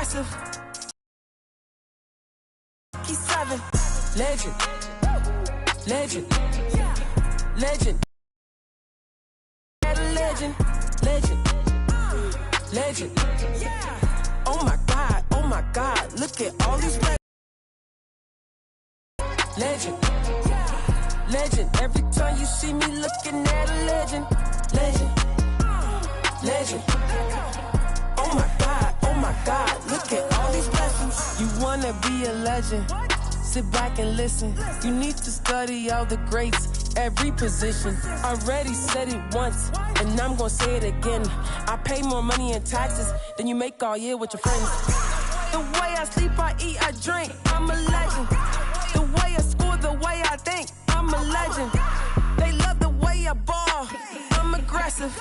aggressive. He's 7. Legend. Legend. Legend. Legend. Legend. Legend. Oh my God. Oh my God. Look at all these legends. Legend. Legend. Every time you see me looking at a legend. Legend. Legend. Oh my God. Oh my God. Look at all these blessings. You wanna be a legend? Sit back and listen. You need to study all the greats, every position. Already said it once, and I'm gonna say it again. I pay more money in taxes than you make all year with your friends. The way I sleep, I eat, I drink, I'm a legend. The way I score, the way I think, I'm a legend. They love the way I ball, I'm aggressive.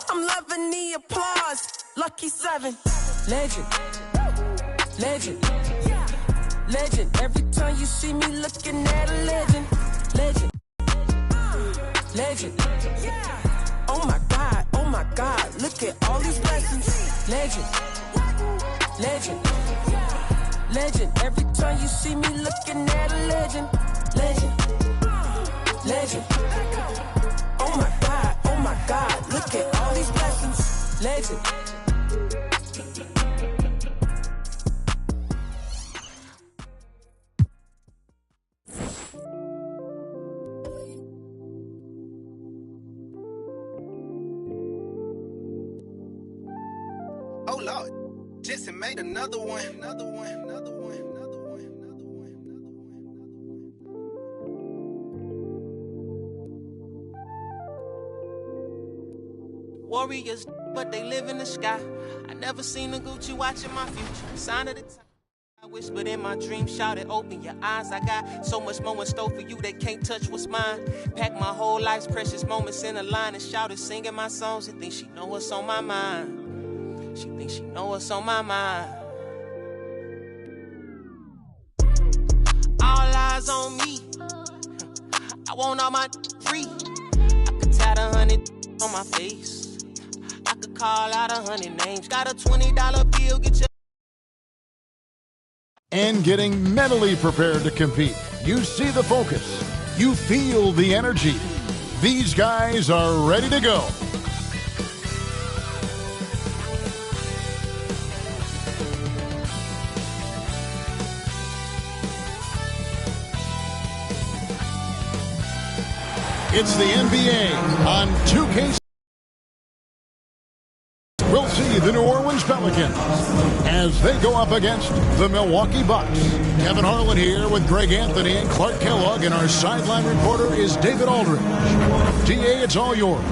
I'm loving the applause, lucky 7. Legend, legend. Legend. Every time you see me looking at a legend. Legend. Legend. Oh my God. Oh my God. Look at all these blessings. Legend. Legend. Legend. Every time you see me looking at a legend. Legend. Legend. Oh my God. Oh my God. Look at all these blessings. Legend. Oh Lord, Jesse made another one. Another one, another one, another one, another one, another one. Warriors, but they live in the sky. I never seen a Gucci watching my future. Sign of the time. I whispered in my dream, shouted, open your eyes. I got so much more in store for you, they can't touch what's mine. Packed my whole life's precious moments in a line and shouted, singing my songs and think she know what's on my mind. She thinks she know what's on my mind. All eyes on me. I want all my free. I could tat 100 on my face. I could call out 100 names. Got a $20 bill, get your... And getting mentally prepared to compete. You see the focus. You feel the energy. These guys are ready to go. It's the NBA on 2K. We'll see the New Orleans Pelicans as they go up against the Milwaukee Bucks. Kevin Harlan here with Greg Anthony and Clark Kellogg, and our sideline reporter is David Aldridge. DA, it's all yours.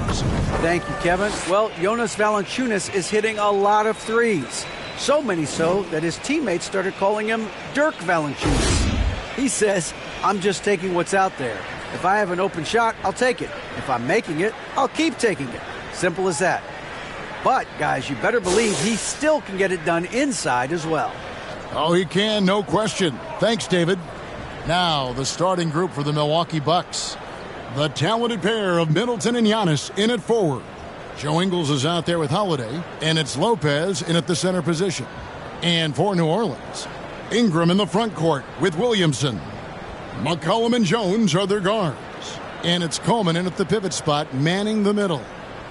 Thank you, Kevin. Well, Jonas Valanciunas is hitting a lot of threes. So many so that his teammates started calling him Dirk Valanciunas. He says, I'm just taking what's out there. If I have an open shot, I'll take it. If I'm making it, I'll keep taking it. Simple as that. But, guys, you better believe he still can get it done inside as well. Oh, he can, no question. Thanks, David. Now, the starting group for the Milwaukee Bucks. The talented pair of Middleton and Giannis in at forward. Joe Ingles is out there with Holiday, and it's Lopez in at the center position. And for New Orleans, Ingram in the front court with Williamson. McCollum and Jones are their guards. And it's Coleman in at the pivot spot, manning the middle.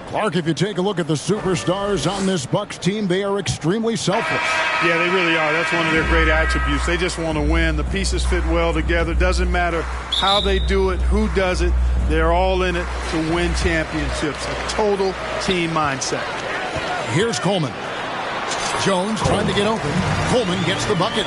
Clark, if you take a look at the superstars on this Bucks team, they are extremely selfless. Yeah, they really are. That's one of their great attributes. They just want to win. The pieces fit well together. Doesn't matter how they do it, who does it. They're all in it to win championships. A total team mindset. Here's Coleman. Jones trying to get open. Coleman gets the bucket.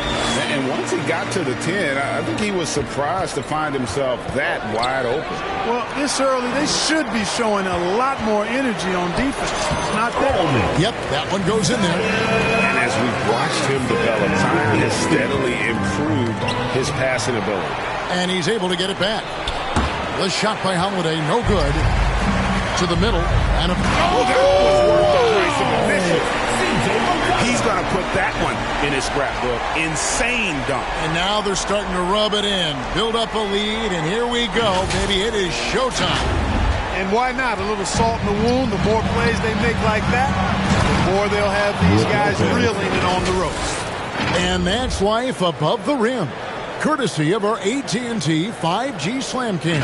And once he got to the 10, I think he was surprised to find himself that wide open. Well, this early, they should be showing a lot more energy on defense. Not that. Yep, that one goes in there. And as we've watched him develop, Zion has steadily improved his passing ability. And he's able to get it back. The shot by Holiday, no good. To the middle. And that was worth a nice efficient. He's going to put that one in his scrapbook. Insane dunk. And now they're starting to rub it in. Build up a lead, and here we go, baby. It is showtime. And why not? A little salt in the wound. The more plays they make like that, the more they'll have these guys reeling it on the ropes. And that's life above the rim, courtesy of our AT&T 5G Slam Cam.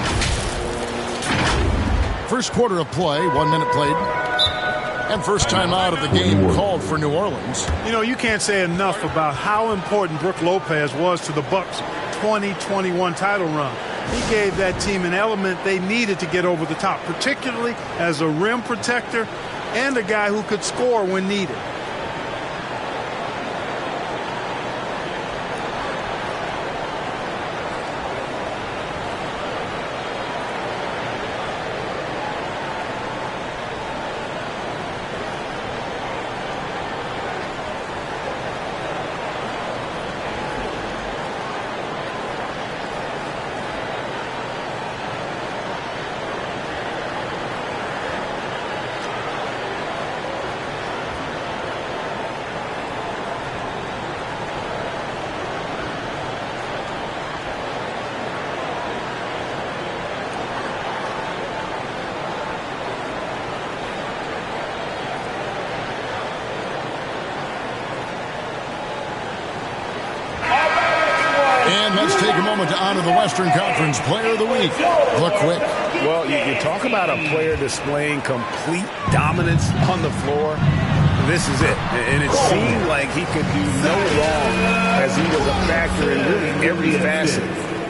First quarter of play, 1 minute played. And first time out of the game called for New Orleans. You know, you can't say enough about how important Brook Lopez was to the Bucks' 2021 title run. He gave that team an element they needed to get over the top, particularly as a rim protector and a guy who could score when needed. And let's take a moment to honor the Western Conference Player of the Week, the Quick. Well, you talk about a player displaying complete dominance on the floor. This is it. And it seemed like he could do no wrong as he was a factor in really every facet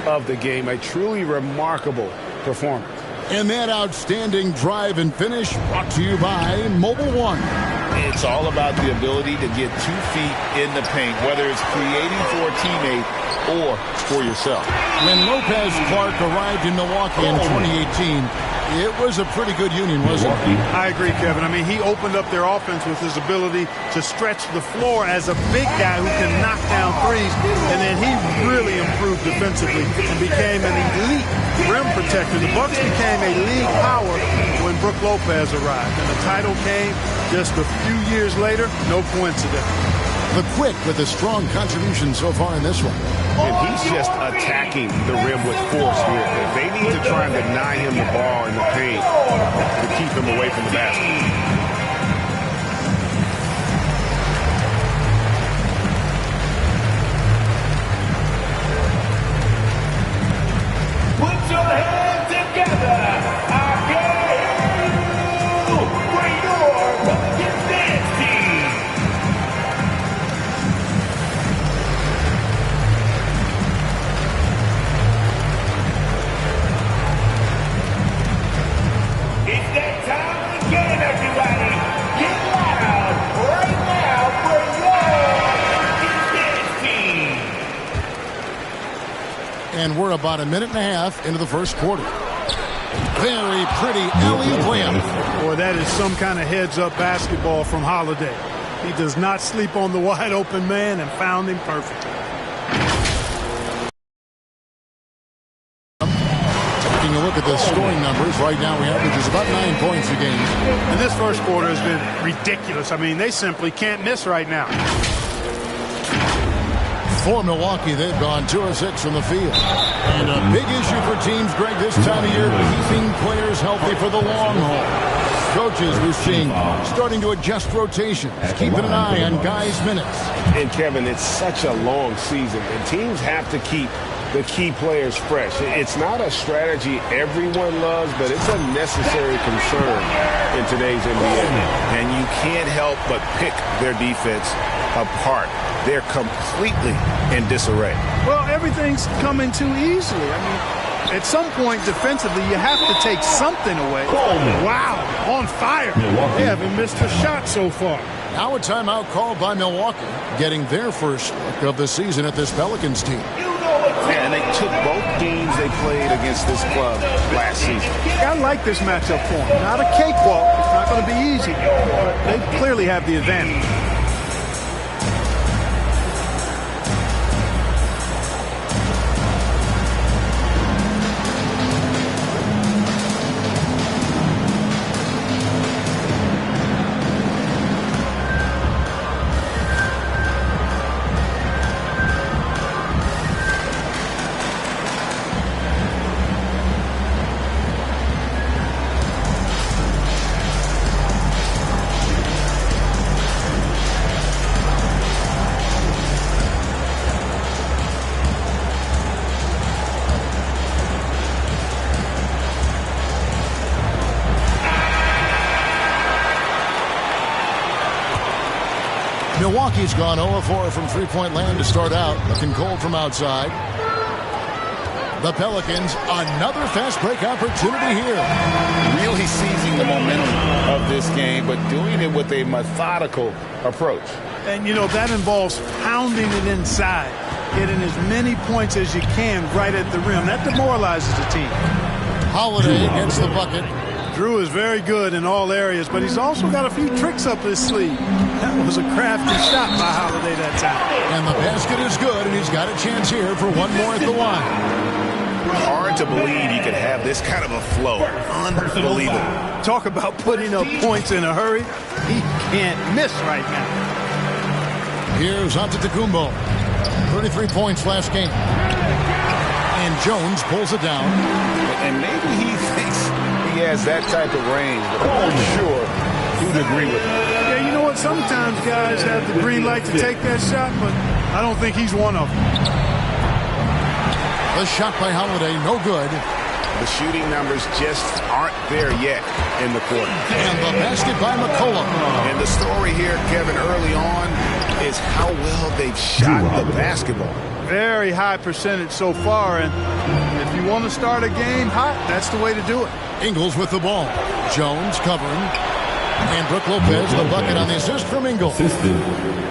of the game. A truly remarkable performance. And that outstanding drive and finish brought to you by Mobile One. It's all about the ability to get 2 feet in the paint, whether it's creating for a teammate or for yourself. When Lopez Clark arrived in Milwaukee in 2018, it was a pretty good union, wasn't it? I agree, Kevin. I mean, he opened up their offense with his ability to stretch the floor as a big guy who can knock down threes, and then he really improved defensively and became an elite rim protector. The Bucks became a league power when Brook Lopez arrived, and the title came just a few years later. No coincidence. The Quick with a strong contribution so far in this one. And he's just attacking the rim with force here. They need to try and deny him the ball in the paint to keep him away from the basket. Put your hands together. I dare you for your Pelicans dance team. It's that time again, everybody. Get loud right now for your Pelicans dance team. And we're about a minute and a half into the first quarter. Very pretty alley-oop layup. Boy, that is some kind of heads-up basketball from Holiday. He does not sleep on the wide-open man and found him perfect. Taking a look at the scoring numbers, right now we average about 9 points a game. And this first quarter has been ridiculous. I mean, they simply can't miss right now. For Milwaukee, they've gone 2 of 6 from the field. And a big issue for teams, Greg, this time of year, keeping players healthy for the long haul. Coaches, we're seeing, starting to adjust rotations, keeping an eye on guys' minutes. And, Kevin, it's such a long season, and teams have to keep the key players fresh. It's not a strategy everyone loves, but it's a necessary concern in today's NBA. And you can't help but pick their defense apart. They're completely in disarray. Well, everything's coming too easily. I mean, at some point defensively, you have to take something away. Wow, on fire. They haven't missed a shot so far. Now a timeout called by Milwaukee, getting their first look of the season at this Pelicans team. Yeah, and they took both games they played against this club last season. I like this matchup for them. Not a cakewalk. It's not going to be easy. But they clearly have the advantage. Milwaukee's gone 0-4 from three-point land to start out. Looking cold from outside. The Pelicans, another fast break opportunity here. Really seizing the momentum of this game, but doing it with a methodical approach. And, you know, that involves pounding it inside, getting as many points as you can right at the rim. That demoralizes the team. Holiday gets the bucket. Drew is very good in all areas, but he's also got a few tricks up his sleeve. That was a crafty shot by Holiday that time. And the basket is good, and he's got a chance here for one more at the line. Hard to believe you could have this kind of a flow. Unbelievable. Talk about putting up points in a hurry. He can't miss right now. Here's Antetokounmpo. 33 points last game. And Jones pulls it down. And maybe he thinks he has that type of range, but I'm sure he would agree with him. Yeah, you know what? Sometimes guys have the green light to take that shot, but I don't think he's one of them. The shot by Holiday, no good. The shooting numbers just aren't there yet in the quarter. And the basket by McCollum. And the story here, Kevin, early on is how well they've shot the basketball. Very high percentage so far, and if you want to start a game hot, that's the way to do it. Ingles with the ball. Jones covering. And Brook Lopez, the bucket on the assist from Ingles.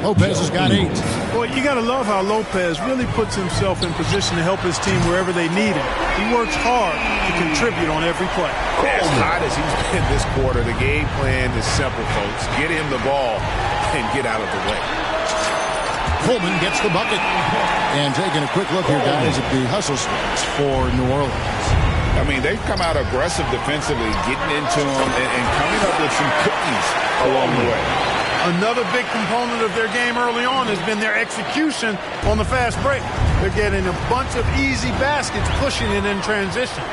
Lopez has got 8. Boy, you got to love how Lopez really puts himself in position to help his team wherever they need him. He works hard to contribute on every play. As hot as he's been this quarter, the game plan is simple, folks. Get him the ball and get out of the way. Coleman gets the bucket. And taking a quick look here, guys, at the hustle splits for New Orleans. I mean, they've come out aggressive defensively, getting into them and coming up with some cookies along the way. Another big component of their game early on has been their execution on the fast break. They're getting a bunch of easy baskets, pushing it in transition.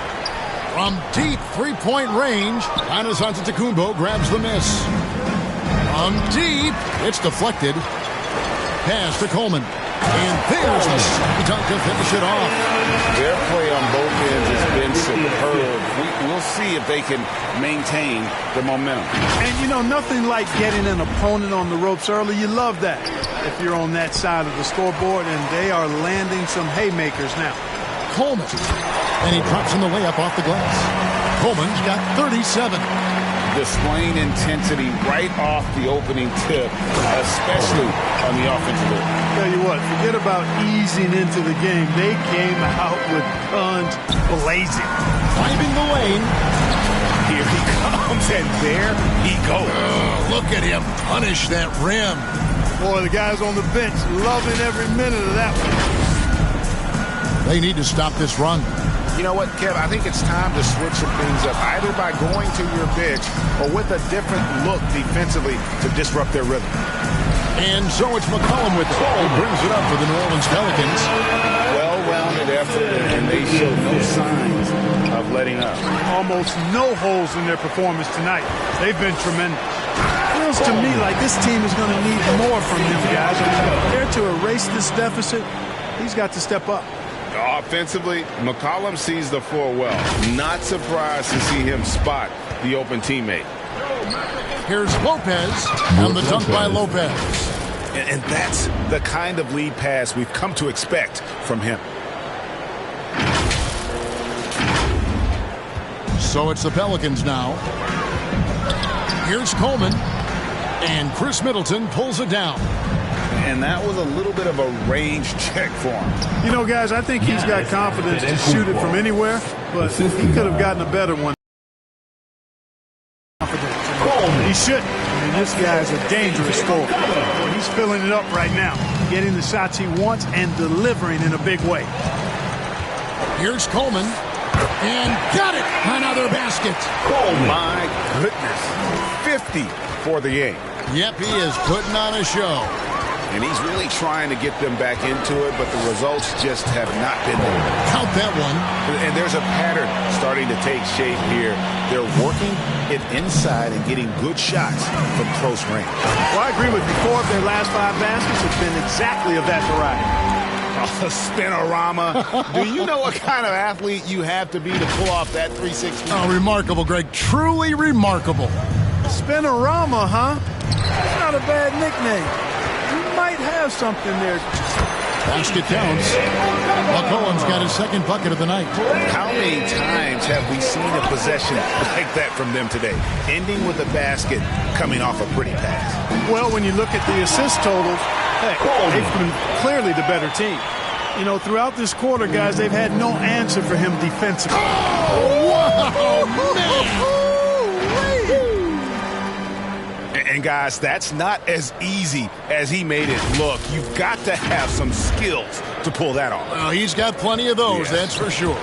From deep three-point range, Giannis Antetokounmpo grabs the miss. From deep, it's deflected. Pass to Coleman. And there's the dunk to finish it off. Their play on both ends has been superb. We'll see if they can maintain the momentum. And, you know, nothing like getting an opponent on the ropes early. You love that if you're on that side of the scoreboard, and they are landing some haymakers now. Coleman. And he drops in the layup off the glass. Coleman's got 37. Displaying intensity right off the opening tip, especially on the offensive end. Tell you what, forget about easing into the game. They came out with guns blazing. Finding the lane. Here he comes, and there he goes. Look at him punish that rim. Boy, the guys on the bench loving every minute of that one. They need to stop this run. You know what, Kev? I think it's time to switch some things up, either by going to your bench or with a different look defensively to disrupt their rhythm. And so it's McCollum with it. He brings it up for the New Orleans Pelicans. Well-rounded effort, and they show no signs of letting up. Almost no holes in their performance tonight. They've been tremendous. Feels to me like this team is going to need more from him, guys. I mean, compared to erase this deficit, he's got to step up. Offensively, McCollum sees the floor well. Not surprised to see him spot the open teammate. Here's Lopez, and the dunk by Lopez. And that's the kind of lead pass we've come to expect from him. So it's the Pelicans now. Here's Coleman, and Chris Middleton pulls it down. And that was a little bit of a range check for him. You know, guys, I think he's got confidence to shoot it from anywhere, but he could have gotten a better one. He shouldn't. I mean, this guy's a dangerous scorer. He's filling it up right now, getting the shots he wants and delivering in a big way. Here's Coleman, and got it! Another basket. Oh, my goodness. 50 for the game. Yep, he is putting on a show. And he's really trying to get them back into it, but the results just have not been there. Count that one. And there's a pattern starting to take shape here. They're working it inside and getting good shots from close range. Well, I agree with you. 4 of their last 5 baskets have been exactly of that variety. A spinorama. Do you know what kind of athlete you have to be to pull off that 360? Oh, remarkable, Greg. Truly remarkable. Spinorama, huh? That's not a bad nickname. have something there. Basket counts. McCollum's got his second bucket of the night. How many times have we seen a possession like that from them today? Ending with a basket, coming off a pretty pass. Well, when you look at the assist totals, hey, they've been clearly the better team. You know, throughout this quarter, guys, they've had no answer for him defensively. Oh, man! And guys, that's not as easy as he made it look. You've got to have some skills to pull that off. Well, he's got plenty of those, that's for sure.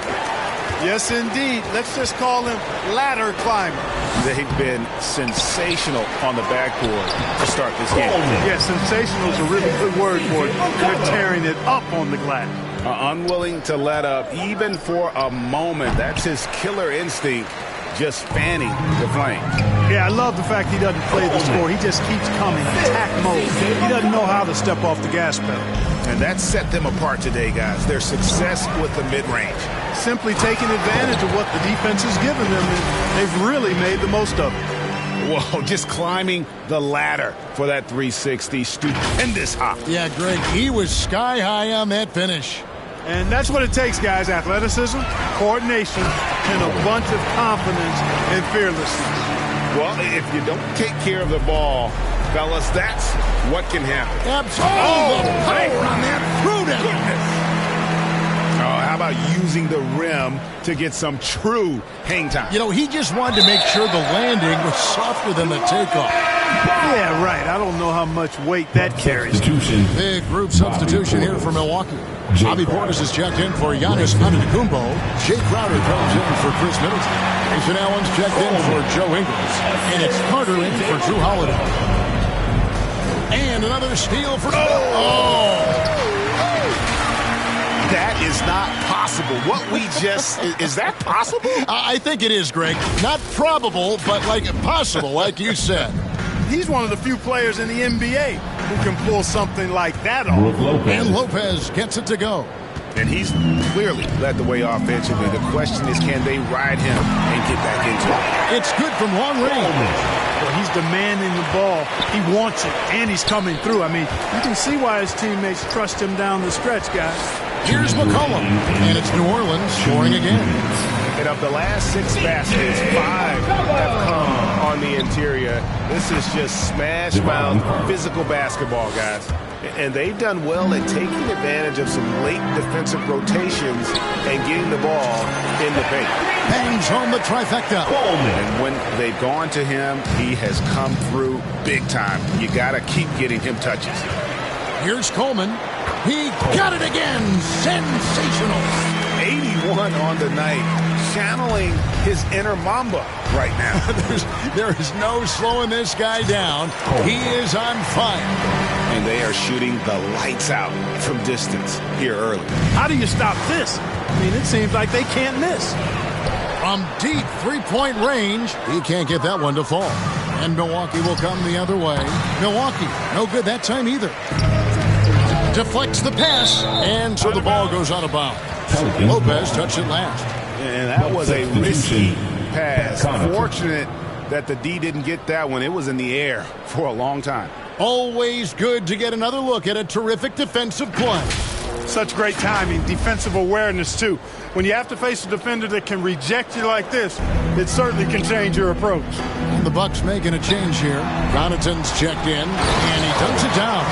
Yes, indeed. Let's just call him ladder climber. They've been sensational on the backboard to start this game. Yeah, sensational is a really good word for it. They're tearing it up on the glass. Unwilling to let up even for a moment. That's his killer instinct, just fanning the flame. Yeah, I love the fact he doesn't play the score. He just keeps coming, attack mode. He doesn't know how to step off the gas pedal. And that set them apart today, guys. Their success with the mid-range. Simply taking advantage of what the defense has given them, and they've really made the most of it. Whoa, just climbing the ladder for that 360. Stupendous hop. Yeah, Greg, he was sky high on that finish. And that's what it takes, guys. Athleticism, coordination, and a bunch of confidence and fearlessness. Well, if you don't take care of the ball, fellas, that's what can happen. Absolutely. The power on that prudence. Oh, how about using the rim to get some true hang time? You know, he just wanted to make sure the landing was softer than the takeoff. Yeah, right. I don't know how much weight that carries. Big group substitution here for Milwaukee. Bobby Portis is checked in for Giannis Antetokounmpo. Jay Crowder comes in for Chris Middleton. Jason Allen's checked in for Joe Ingles. And it's Carter in for Drew Holiday. And another steal for... That is not possible. What we just... Is that possible? I think it is, Greg. Not probable, but like possible, like you said. He's one of the few players in the NBA who can pull something like that off. And Lopez gets it to go. And he's clearly led the way offensively. The question is, can they ride him and get back into it? It's good from long range. Well, he's demanding the ball. He wants it, and he's coming through. I mean, you can see why his teammates trust him down the stretch, guys. Here's McCollum, and it's New Orleans scoring again. And of the last 6 baskets, 5 have come on the interior. This is just smash-mouth physical basketball, guys. And they've done well at taking advantage of some late defensive rotations and getting the ball in the paint. Bangs home the trifecta. And when they've gone to him, he has come through big time. You got to keep getting him touches. Here's Coleman. He got it again. Sensational. 81 on the night. Channeling his inner Mamba right now. There is no slowing this guy down. He is on fire. And they are shooting the lights out from distance here early. How do you stop this? I mean, it seems like they can't miss. From deep three-point range, he can't get that one to fall. And Milwaukee will come the other way. Milwaukee, no good that time either. Deflects the pass, and so the ball goes out of bounds. Lopez touched it last. And that was a risky pass. Fortunate that the D didn't get that one. It was in the air for a long time. Always good to get another look at a terrific defensive play. Such great timing, defensive awareness, too. When you have to face a defender that can reject you like this, it certainly can change your approach. And the Bucks making a change here. Connaughton's checked in, and he dunks it down.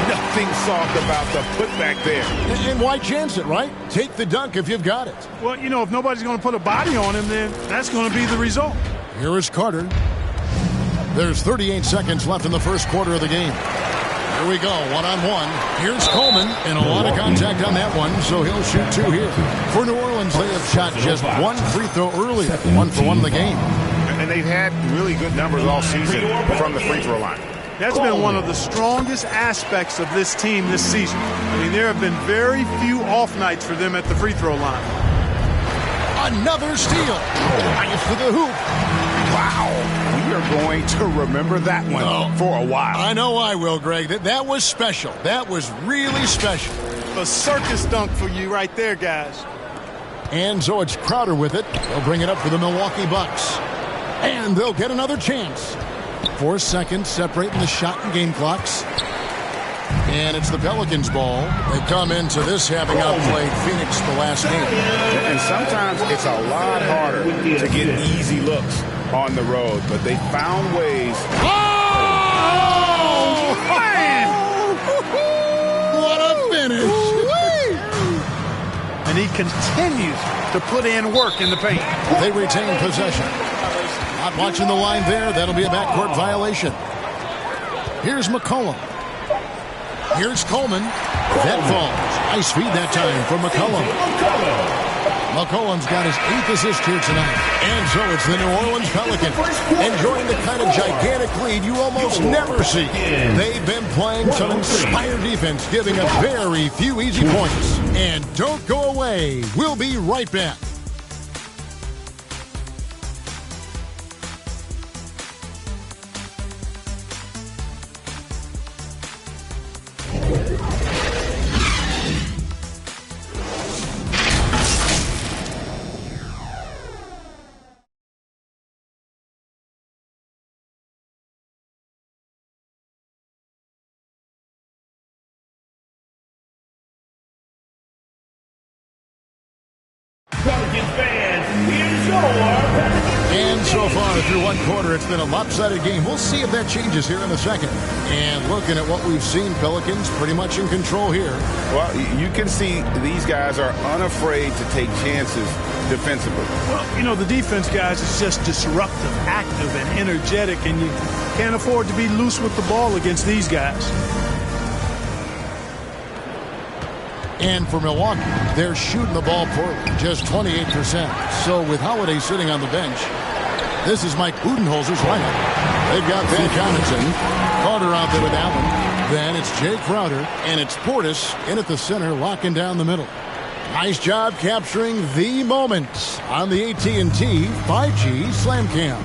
Nothing soft about the putback there. And why chance it, right? Take the dunk if you've got it. Well, you know, if nobody's going to put a body on him, then that's going to be the result. Here is Carter. There's 38 seconds left in the first quarter of the game. Here we go, one-on-one. Here's Coleman, and a lot of contact on that one, so he'll shoot 2 here. For New Orleans, they have shot just 1 free throw earlier, 1 for 1 in the game. And they've had really good numbers all season from the free throw line. That's been one of the strongest aspects of this team this season. I mean, there have been very few off nights for them at the free throw line. Another steal. Nice to the hoop. Wow. We are going to remember that one for a while. I know I will, Greg. That was special. That was really special. A circus dunk for you right there, guys. And so it's Crowder with it. They'll bring it up for the Milwaukee Bucks. And they'll get another chance. 4 seconds separating the shot and game clocks. And it's the Pelicans' ball. They come into this having outplayed Phoenix the last game. And sometimes it's a lot harder to get easy looks on the road, but they found ways. Oh, man! What a finish! And he continues to put in work in the paint. They retain possession. Not watching the line there. That'll be a backcourt violation. Here's McCollum. Here's Coleman. That falls. Nice feed that time from McCollum. McCollum's got his 8th assist here tonight. And so it's the New Orleans Pelicans enjoying the kind of gigantic lead you almost never see. They've been playing some inspired defense, giving us very few easy points. And don't go away. We'll be right back. Pelicans fans, here's your And so far through one quarter, it's been a lopsided game. We'll see if that changes here in a second. And looking at what we've seen, Pelicans pretty much in control here. Well, you can see these guys are unafraid to take chances defensively. Well, you know, the defense, guys, is just disruptive, active, and energetic, and you can't afford to be loose with the ball against these guys. And for Milwaukee, they're shooting the ball poorly, just 28%. So with Holiday sitting on the bench, this is Mike Budenholzer's lineup. They've got Ben Connaughton, Carter out there with Allen. Then it's Jay Crowder, and it's Portis in at the center, locking down the middle. Nice job capturing the moment on the AT&T 5G Slam Cam.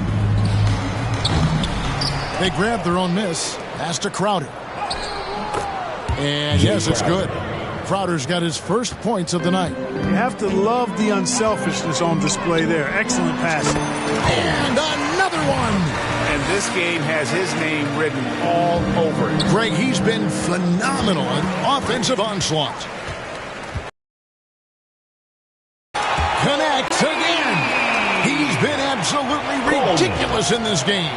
They grab their own miss. Pass to Crowder. And yes, it's good. Crowder's got his first points of the night. You have to love the unselfishness on display there. Excellent passing. And another one. And this game has his name written all over it. Greg, he's been phenomenal in offensive onslaught. Connects again. He's been absolutely ridiculous in this game.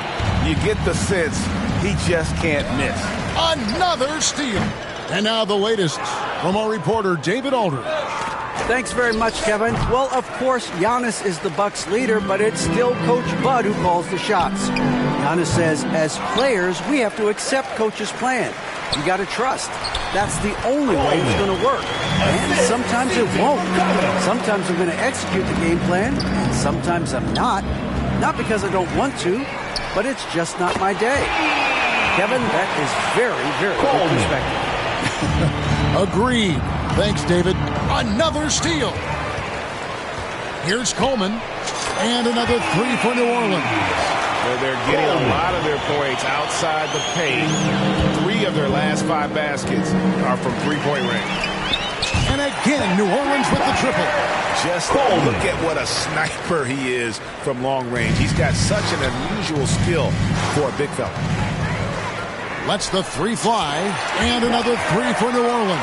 You get the sense he just can't miss. Another steal. And now the latest from our reporter, David Aldridge. Thanks very much, Kevin. Well, of course, Giannis is the Bucks leader, but it's still Coach Bud who calls the shots. Giannis says, as players, we have to accept Coach's plan. You got to trust. That's the only way it's going to work. And sometimes it won't. Sometimes I'm going to execute the game plan, and sometimes I'm not. Not because I don't want to, but it's just not my day. Kevin, that is very, very good perspective. Agreed. Thanks, David. Another steal. Here's Coleman. And another three for New Orleans. Well, they're getting a lot of their points outside the paint. 3 of their last 5 baskets are from three-point range. And again, New Orleans with the triple. Just look at what a sniper he is from long range. He's got such an unusual skill for a big fella. Lets the three fly, and another three for New Orleans.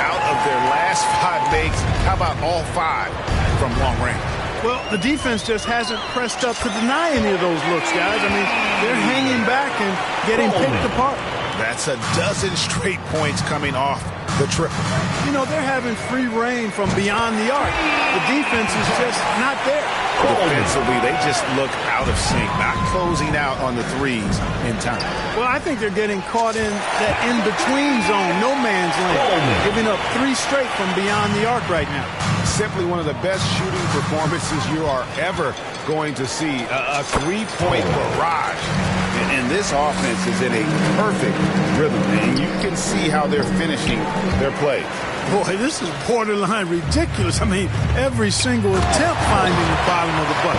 Out of their last 5 makes, how about all 5 from long range? Well, the defense just hasn't pressed up to deny any of those looks, guys. I mean, they're hanging back and getting picked apart. That's a dozen straight points coming off the triple. You know, they're having free reign from beyond the arc. The defense is just not there. Defensively, they just look out of sync, not closing out on the threes in time. Well, I think they're getting caught in that in-between zone, no man's land, giving up 3 straight from beyond the arc right now. Simply one of the best shooting performances you are ever going to see. A 3-point barrage. And this offense is in a perfect rhythm. And you can see how they're finishing their plays. Boy, this is borderline ridiculous. I mean, every single attempt finding the bottom of the bucket.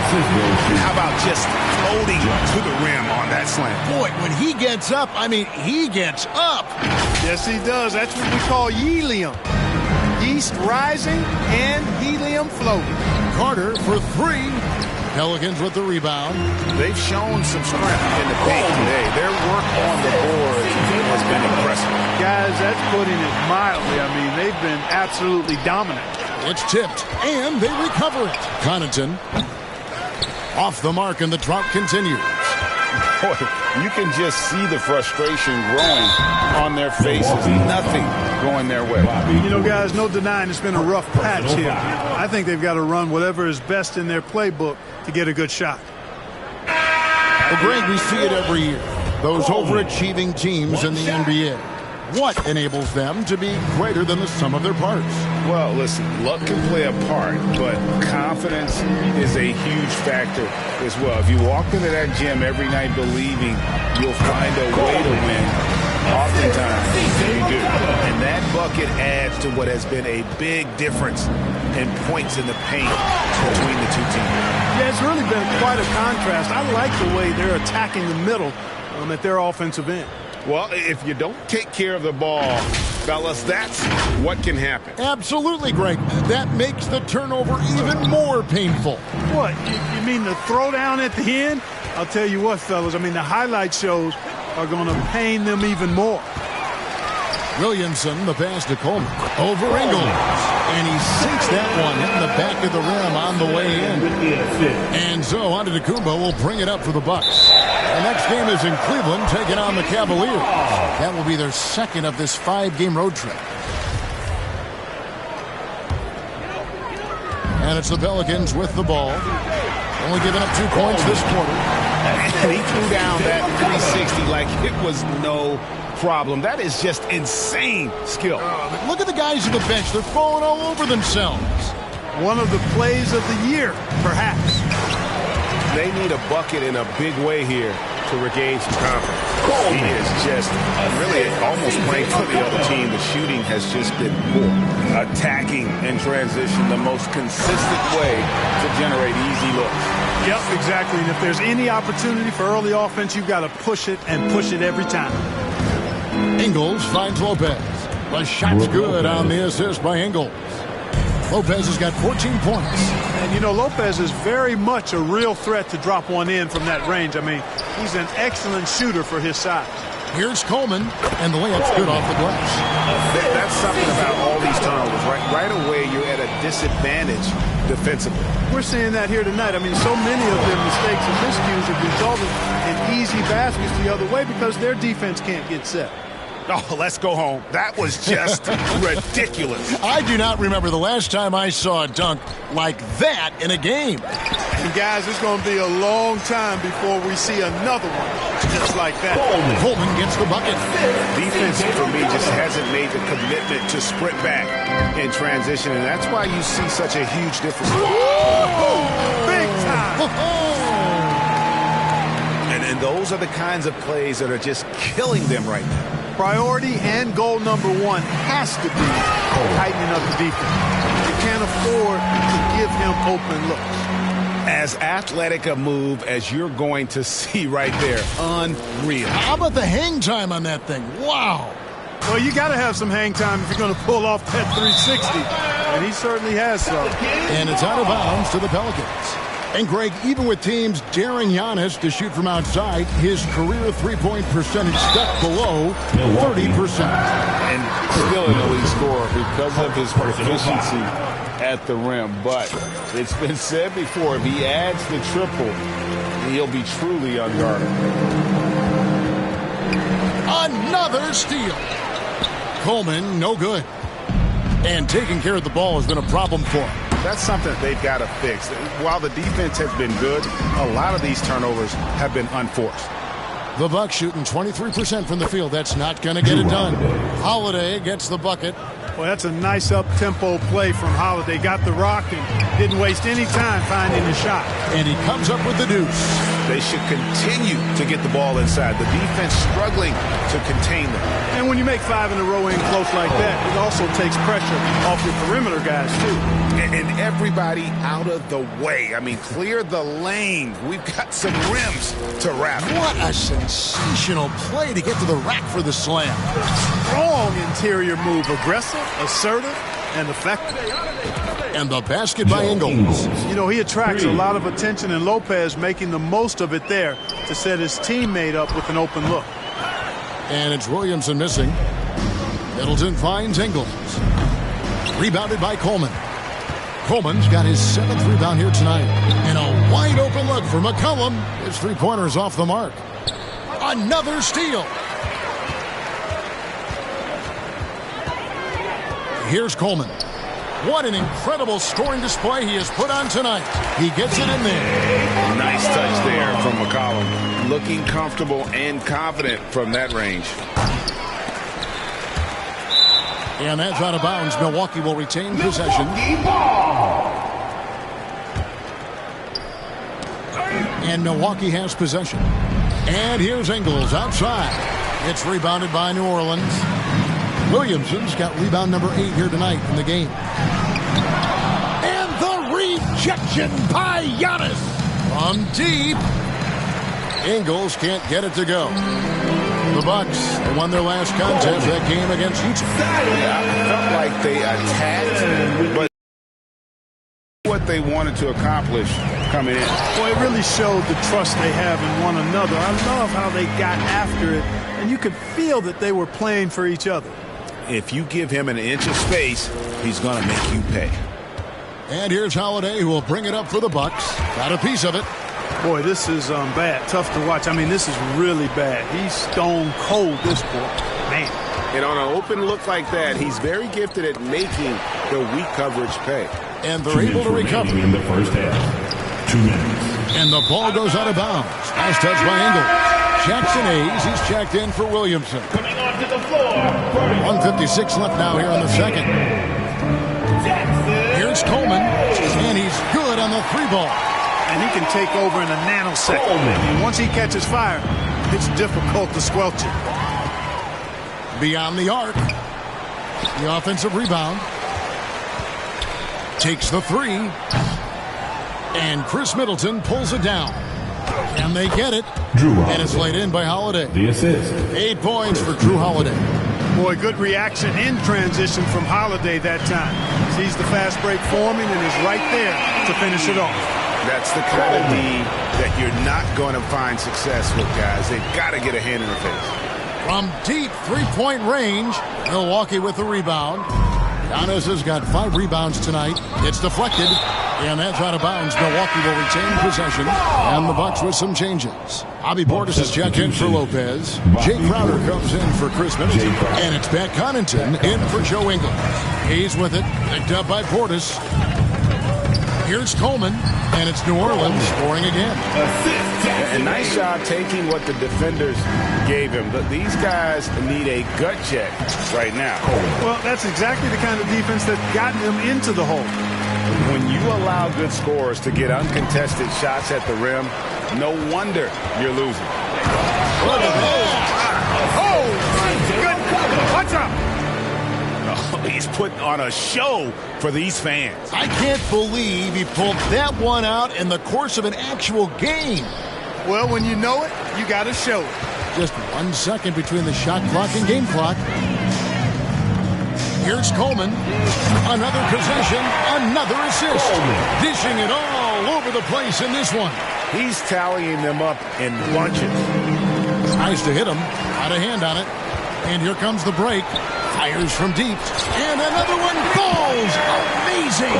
How about just floating to the rim on that slam? Boy, when he gets up, I mean, he gets up. Yes, he does. That's what we call helium. Yeast rising and helium floating. Carter for 3. Pelicans with the rebound. They've shown some strength in the paint today. Their work on the boards has been impressive. guys, that's putting it mildly. I mean, they've been absolutely dominant. It's tipped, and they recover it. Connaughton off the mark, and the drought continues. Boy, you can just see the frustration growing on their faces. Nothing going their way. You know, guys, no denying it's been a rough patch here. I think they've got to run whatever is best in their playbook to get a good shot. Well, Greg, we see it every year. Those overachieving teams in the NBA. What enables them to be greater than the sum of their parts? Well, listen, luck can play a part, but confidence is a huge factor as well. If you walk into that gym every night believing you'll find a way to win, oftentimes you do. And that bucket adds to what has been a big difference in points in the paint between the two teams. Yeah, it's really been quite a contrast. I like the way they're attacking the middle at their offensive end. Well, if you don't take care of the ball, fellas, that's what can happen. Absolutely, Greg. That makes the turnover even more painful. What? You mean the throwdown at the end? I'll tell you what, fellas. I mean, the highlight shows are going to pain them even more. Williamson, the pass to Coleman. Over Ingles. And he sinks that one, hitting the back of the rim on the way in. And so Antetokounmpo will bring it up for the Bucks. The next game is in Cleveland, taking on the Cavaliers. That will be their second of this 5-game road trip. And it's the Pelicans with the ball. Only giving up 2 points this quarter. And he threw down that 360 like it was no problem. That is just insane skill. Look at the guys on the bench. They're falling all over themselves. One of the plays of the year, perhaps. They need a bucket in a big way here to regain some confidence. He is just really almost playing for the other team. The shooting has just been poor. Attacking in transition, the most consistent way to generate easy looks. Yep, exactly. And if there's any opportunity for early offense, you've got to push it and push it every time. Ingles finds Lopez. The shot's good on the assist by Ingles. Lopez has got 14 points. And, you know, Lopez is very much a real threat to drop one in from that range. I mean, he's an excellent shooter for his size. Here's Coleman, and the layup's good off the glass. That's something about all these turnovers. Right away, you're at a disadvantage defensively. We're seeing that here tonight. I mean, so many of their mistakes and miscues have resulted in easy baskets the other way because their defense can't get set. Oh, let's go home. That was just ridiculous. I do not remember the last time I saw a dunk like that in a game. And guys, it's going to be a long time before we see another one just like that. Coleman gets the bucket. Defense, for me, just hasn't made the commitment to sprint back in transition, and that's why you see such a huge difference. Big time! And those are the kinds of plays that are just killing them right now. Priority and goal number one has to be tightening up the defense. You can't afford to give him open looks. As athletic a move as you're going to see right there. Unreal. How about the hang time on that thing? Wow. Well, you got to have some hang time if you're going to pull off that 360. And he certainly has some. And it's out of bounds to the Pelicans. And, Greg, even with teams daring Giannis to shoot from outside, his career three-point percentage stuck below 30%. And still an elite scorer because of his proficiency at the rim. But it's been said before, if he adds the triple, he'll be truly unguardable. Another steal. Coleman, no good. And taking care of the ball has been a problem for him. That's something that they've got to fix. While the defense has been good, a lot of these turnovers have been unforced. The Bucks shooting 23% from the field. That's not going to get it done. Holiday gets the bucket. Well, that's a nice up-tempo play from Holiday. Got the rock and didn't waste any time finding the shot. And he comes up with the deuce. They should continue to get the ball inside. The defense struggling to contain them. And when you make 5 in a row in close like that, it also takes pressure off your perimeter guys, too. And everybody out of the way. I mean, clear the lane. We've got some rims to wrap. What a sensational play to get to the rack for the slam. Strong interior move. Aggressive, assertive, and effective. And the basket by Ingles. You know, he attracts a lot of attention, and Lopez making the most of it there to set his teammate up with an open look. And it's Williamson missing. Middleton finds Ingles. Rebounded by Coleman. Coleman's got his 7th rebound here tonight. And a wide open look for McCollum. His three-pointer's off the mark. Another steal. Here's Coleman. What an incredible scoring display he has put on tonight. He gets it in there. Nice touch there from McCollum. Looking comfortable and confident from that range. And that's out of bounds. Milwaukee will retain possession. And Milwaukee has possession. And here's Ingles outside. It's rebounded by New Orleans. Williamson's got rebound number 8 here tonight in the game. And the rejection by Giannis. From deep. Ingles can't get it to go. The Bucks, they won their last contest, that game against Utah. Yeah, felt like they attacked, but what they wanted to accomplish coming in. Boy, it really showed the trust they have in one another. I love how they got after it, and you could feel that they were playing for each other. If you give him an inch of space, he's going to make you pay. And here's Holiday, who will bring it up for the Bucks. Got a piece of it. Boy, this is bad. Tough to watch. I mean, this is really bad. He's stone cold, this boy. Man. And on an open look like that, he's very gifted at making the weak coverage pay. And they're able to recover. In the first half. 2 minutes. And the ball goes out of bounds. Nice touch by Ingles. Jackson Hayes, he's checked in for Williamson. Coming onto the floor. 1:56 left now here in the second. Here's Coleman, and he's good on the 3-ball. And he can take over in a nanosecond. And once he catches fire, it's difficult to squelch it. Beyond the arc. The offensive rebound. Takes the 3. And Chris Middleton pulls it down. And they get it. And it's laid in by Holiday. The assist. 8 points for Drew Holiday. Boy, good reaction in transition from Holiday that time. Sees the fast break forming and is right there to finish it off. That's the kind of D that you're not going to find success with, guys. They've got to get a hand in the face. From deep 3-point range, Milwaukee with the rebound. Giannis has got 5 rebounds tonight. It's deflected, and that's out of bounds. Milwaukee will retain possession, and the Bucks with some changes. Bobby Portis is checked in for Lopez. Jay Crowder comes in for Chris Middleton, and it's Pat Connaughton in for Joe Ingles. He's with it, picked up by Portis. Here's Coleman, and it's New Orleans scoring again. A nice job taking what the defenders gave him. But these guys need a gut check right now. Well, that's exactly the kind of defense that got them into the hole. When you allow good scorers to get uncontested shots at the rim, no wonder you're losing. Watch out! He's putting on a show for these fans. I can't believe he pulled that one out in the course of an actual game. Well, when you know it, you got to show it. Just 1 second between the shot clock and game clock. Here's Coleman. Another possession, another assist. Dishing it all over the place in this one. He's tallying them up in bunches. Tries to hit him. Got a hand on it. And here comes the break. Fires from deep. And another one falls. Amazing.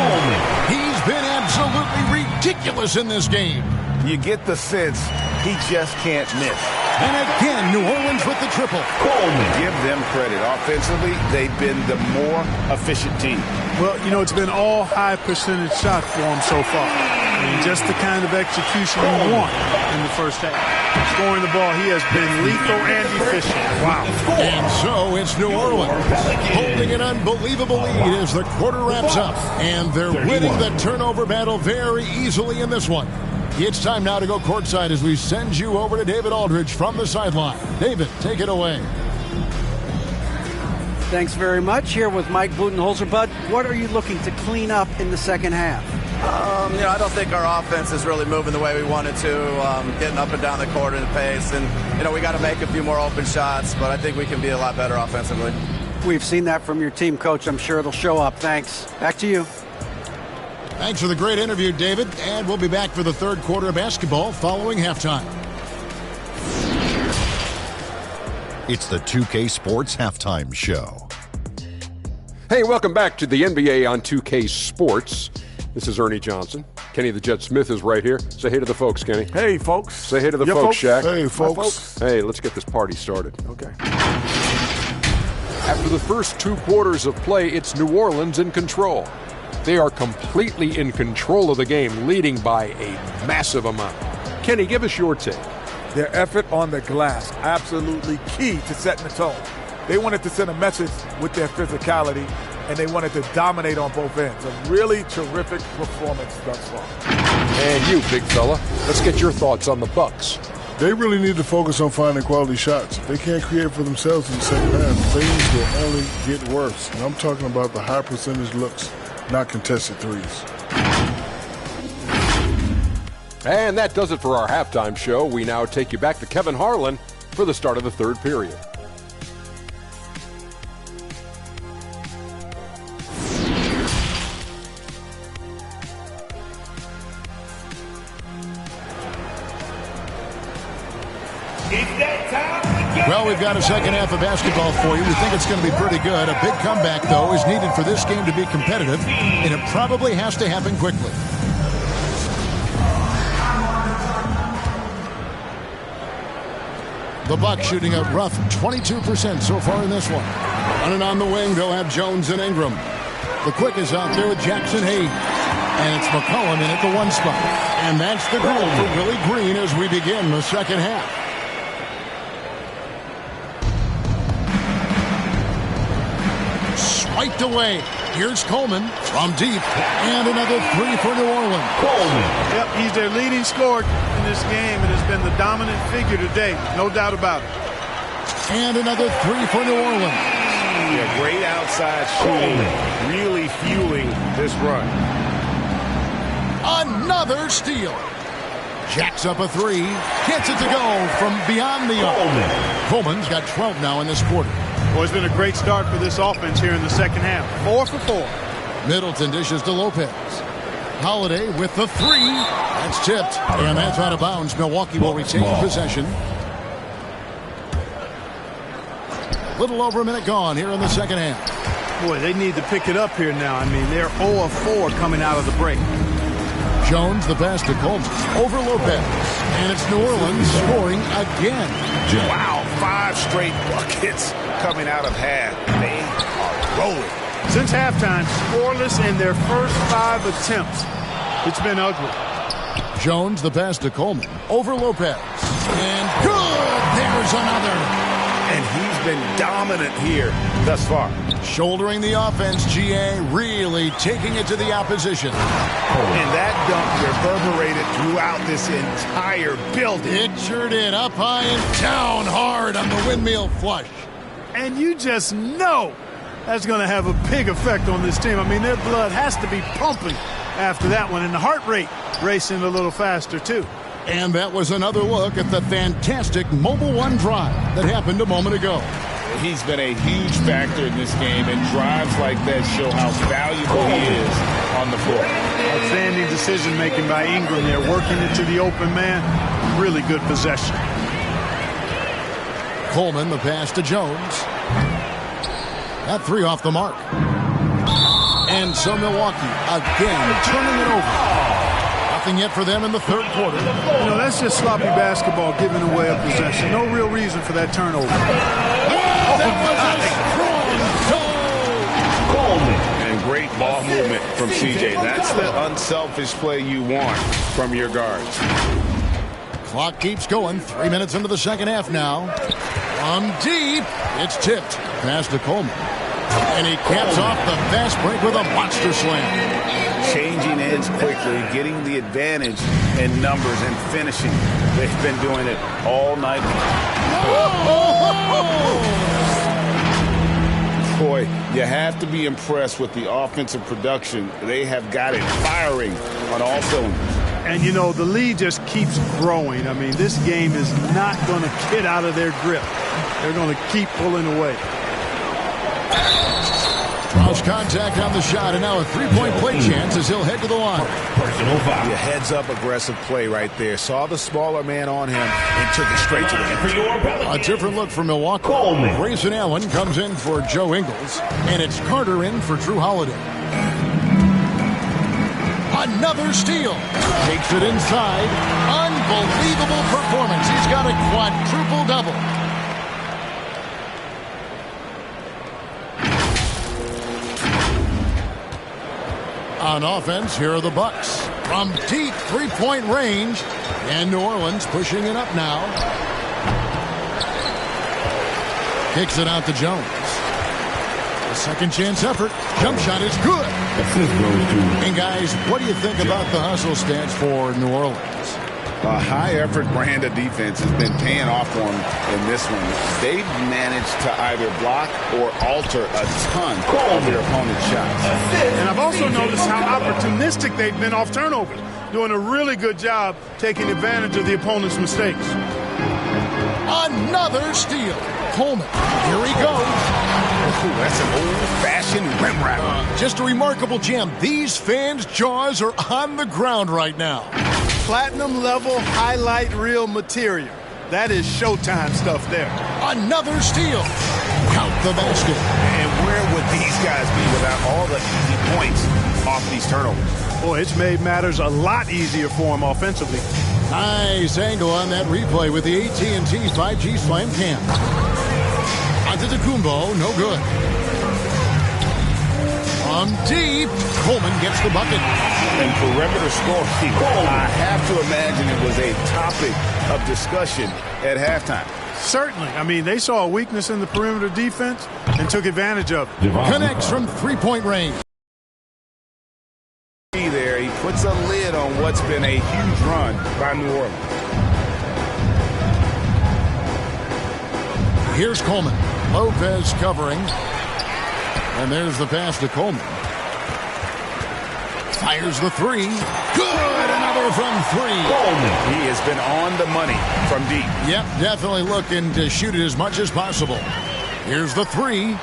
He's been absolutely ridiculous in this game. You get the sense he just can't miss. And again, New Orleans with the triple. Give them credit. Offensively, they've been the more efficient team. Well, you know, it's been all high percentage shot for him so far. I mean, just the kind of execution you want in the first half. Scoring the ball, he has been lethal and efficient. Wow. And so it's New Orleans holding an unbelievable lead as the quarter wraps up. And they're winning the turnover battle very easily in this one. It's time now to go courtside as we send you over to David Aldridge from the sideline. David, take it away. Thanks very much. Here with Mike Budenholzer. Bud, what are you looking to clean up in the second half? I don't think our offense is really moving the way we wanted to, getting up and down the court in the pace. And, we got to make a few more open shots, but I think we can be a lot better offensively. We've seen that from your team, Coach. I'm sure it'll show up. Thanks. Back to you. Thanks for the great interview, David. And we'll be back for the third quarter of basketball following halftime. It's the 2K Sports Halftime Show. Hey, welcome back to the NBA on 2K Sports. This is Ernie Johnson. Kenny the Jet Smith is right here. Say hey to the folks, Kenny. Hey, folks. Say hey to the folks, Shaq. Hey, folks. Hey, let's get this party started. Okay. After the first 2 quarters of play, it's New Orleans in control. They are completely in control of the game, leading by a massive amount. Kenny, give us your take. Their effort on the glass, absolutely key to setting the tone. They wanted to send a message with their physicality, and they wanted to dominate on both ends. A really terrific performance thus far. And you, big fella, let's get your thoughts on the Bucks. They really need to focus on finding quality shots. If they can't create for themselves in the second half, things will only get worse. And I'm talking about the high percentage looks, not contested threes. And that does it for our halftime show. We now take you back to Kevin Harlan for the start of the third period. Well, we've got a second half of basketball for you. We think it's going to be pretty good. A big comeback, though, is needed for this game to be competitive, and it probably has to happen quickly. The Bucks shooting a rough 22% so far in this one. Running on the wing, they'll have Jones and Ingram. The quick is out there with Jackson Hayes. And it's McCollum in at the 1 spot. And that's the goal for Willie Green as we begin the second half. Swiped away. Here's Coleman from deep. And another 3 for New Orleans. Yep, he's their leading scorer in this game and has been the dominant figure today. No doubt about it. And another 3 for New Orleans. Yeah, great outside shooting. Really fueling this run. Another steal. Jacks up a 3. Gets it to go from beyond the arc. Coleman's got 12 now in this quarter. Well, it's been a great start for this offense here in the second half. 4 for 4. Middleton dishes to Lopez. Holiday with the 3. That's tipped. And that's out of bounds. Milwaukee will retain possession. Little over a minute gone here in the second half. Boy, they need to pick it up here now. I mean, they're 0 of 4 coming out of the break. Jones the pass to Coleman over Lopez. And it's New Orleans scoring again. Wow, 5 straight buckets coming out of half. They are rolling. Since halftime, scoreless in their first 5 attempts. It's been ugly. Jones the pass to Coleman over Lopez. And good! There's another. And he's been dominant here thus far. Shouldering the offense, GA really taking it to the opposition. And that dunk reverberated throughout this entire building. It sure did. Up high and down hard on the windmill flush. And you just know that's going to have a big effect on this team. I mean, their blood has to be pumping after that one, and the heart rate racing a little faster, too. And that was another look at the fantastic Mobile One drive that happened a moment ago. He's been a huge factor in this game, and drives like that show how valuable he is on the floor. Outstanding decision-making by Ingram there, working it to the open man. Really good possession. Coleman, the pass to Jones. That 3 off the mark. And so Milwaukee again turning it over. Nothing yet for them in the third quarter. You know, that's just sloppy basketball, giving away a possession. No real reason for that turnover. That was a strong goal. And great ball movement from CJ. That's the unselfish play you want from your guards. Clock keeps going. 3 minutes into the second half now. From deep, it's tipped. Pass to Coleman. And he caps off the fast break with a monster slam. Changing ends quickly, getting the advantage in numbers and finishing. They've been doing it all night long. Boy, you have to be impressed with the offensive production. They have got it firing on all cylinders. And, you know, the lead just keeps growing. I mean, this game is not going to get out of their grip. They're going to keep pulling away. Draws contact on the shot, and now a three-point play chance as he'll head to the line. Personal foul. The heads-up aggressive play right there. Saw the smaller man on him and took it straight to the rim. A different look for Milwaukee. Grayson Allen comes in for Joe Ingles, and it's Carter in for Drew Holiday. Another steal. Takes it inside. Unbelievable performance. He's got a quadruple-double. On offense, here are the Bucks. From deep three-point range. And New Orleans pushing it up now. Kicks it out to Jones. A second chance effort. Jump shot is good. And guys, what do you think about the hustle stats for New Orleans? A high-effort brand of defense has been paying off for them in this one. They've managed to either block or alter a ton of their opponent's shots. And I've also noticed how opportunistic they've been off turnovers, doing a really good job taking advantage of the opponent's mistakes. Another steal. Coleman. Here he goes. Ooh, that's an old-fashioned rim wrap. Just a remarkable jam. These fans' jaws are on the ground right now. Platinum level highlight reel material. That is Showtime stuff there. Another steal. Count the basket. And where would these guys be without all the easy points off these turnovers? Boy, it's made matters a lot easier for them offensively. Nice angle on that replay with the AT&T 5G Slam Cam. Antetokounmpo, no good. From deep, Coleman gets the bucket. And perimeter scoring, I have to imagine it was a topic of discussion at halftime. Certainly. I mean, they saw a weakness in the perimeter defense and took advantage of it. Connects from three-point range. There, he puts a lid on what's been a huge run by New Orleans. Here's Coleman. Lopez covering. And there's the pass to Coleman. Fires the three. Good! Another from three. Coleman. He has been on the money from deep. Yep, definitely looking to shoot it as much as possible. Here's the three.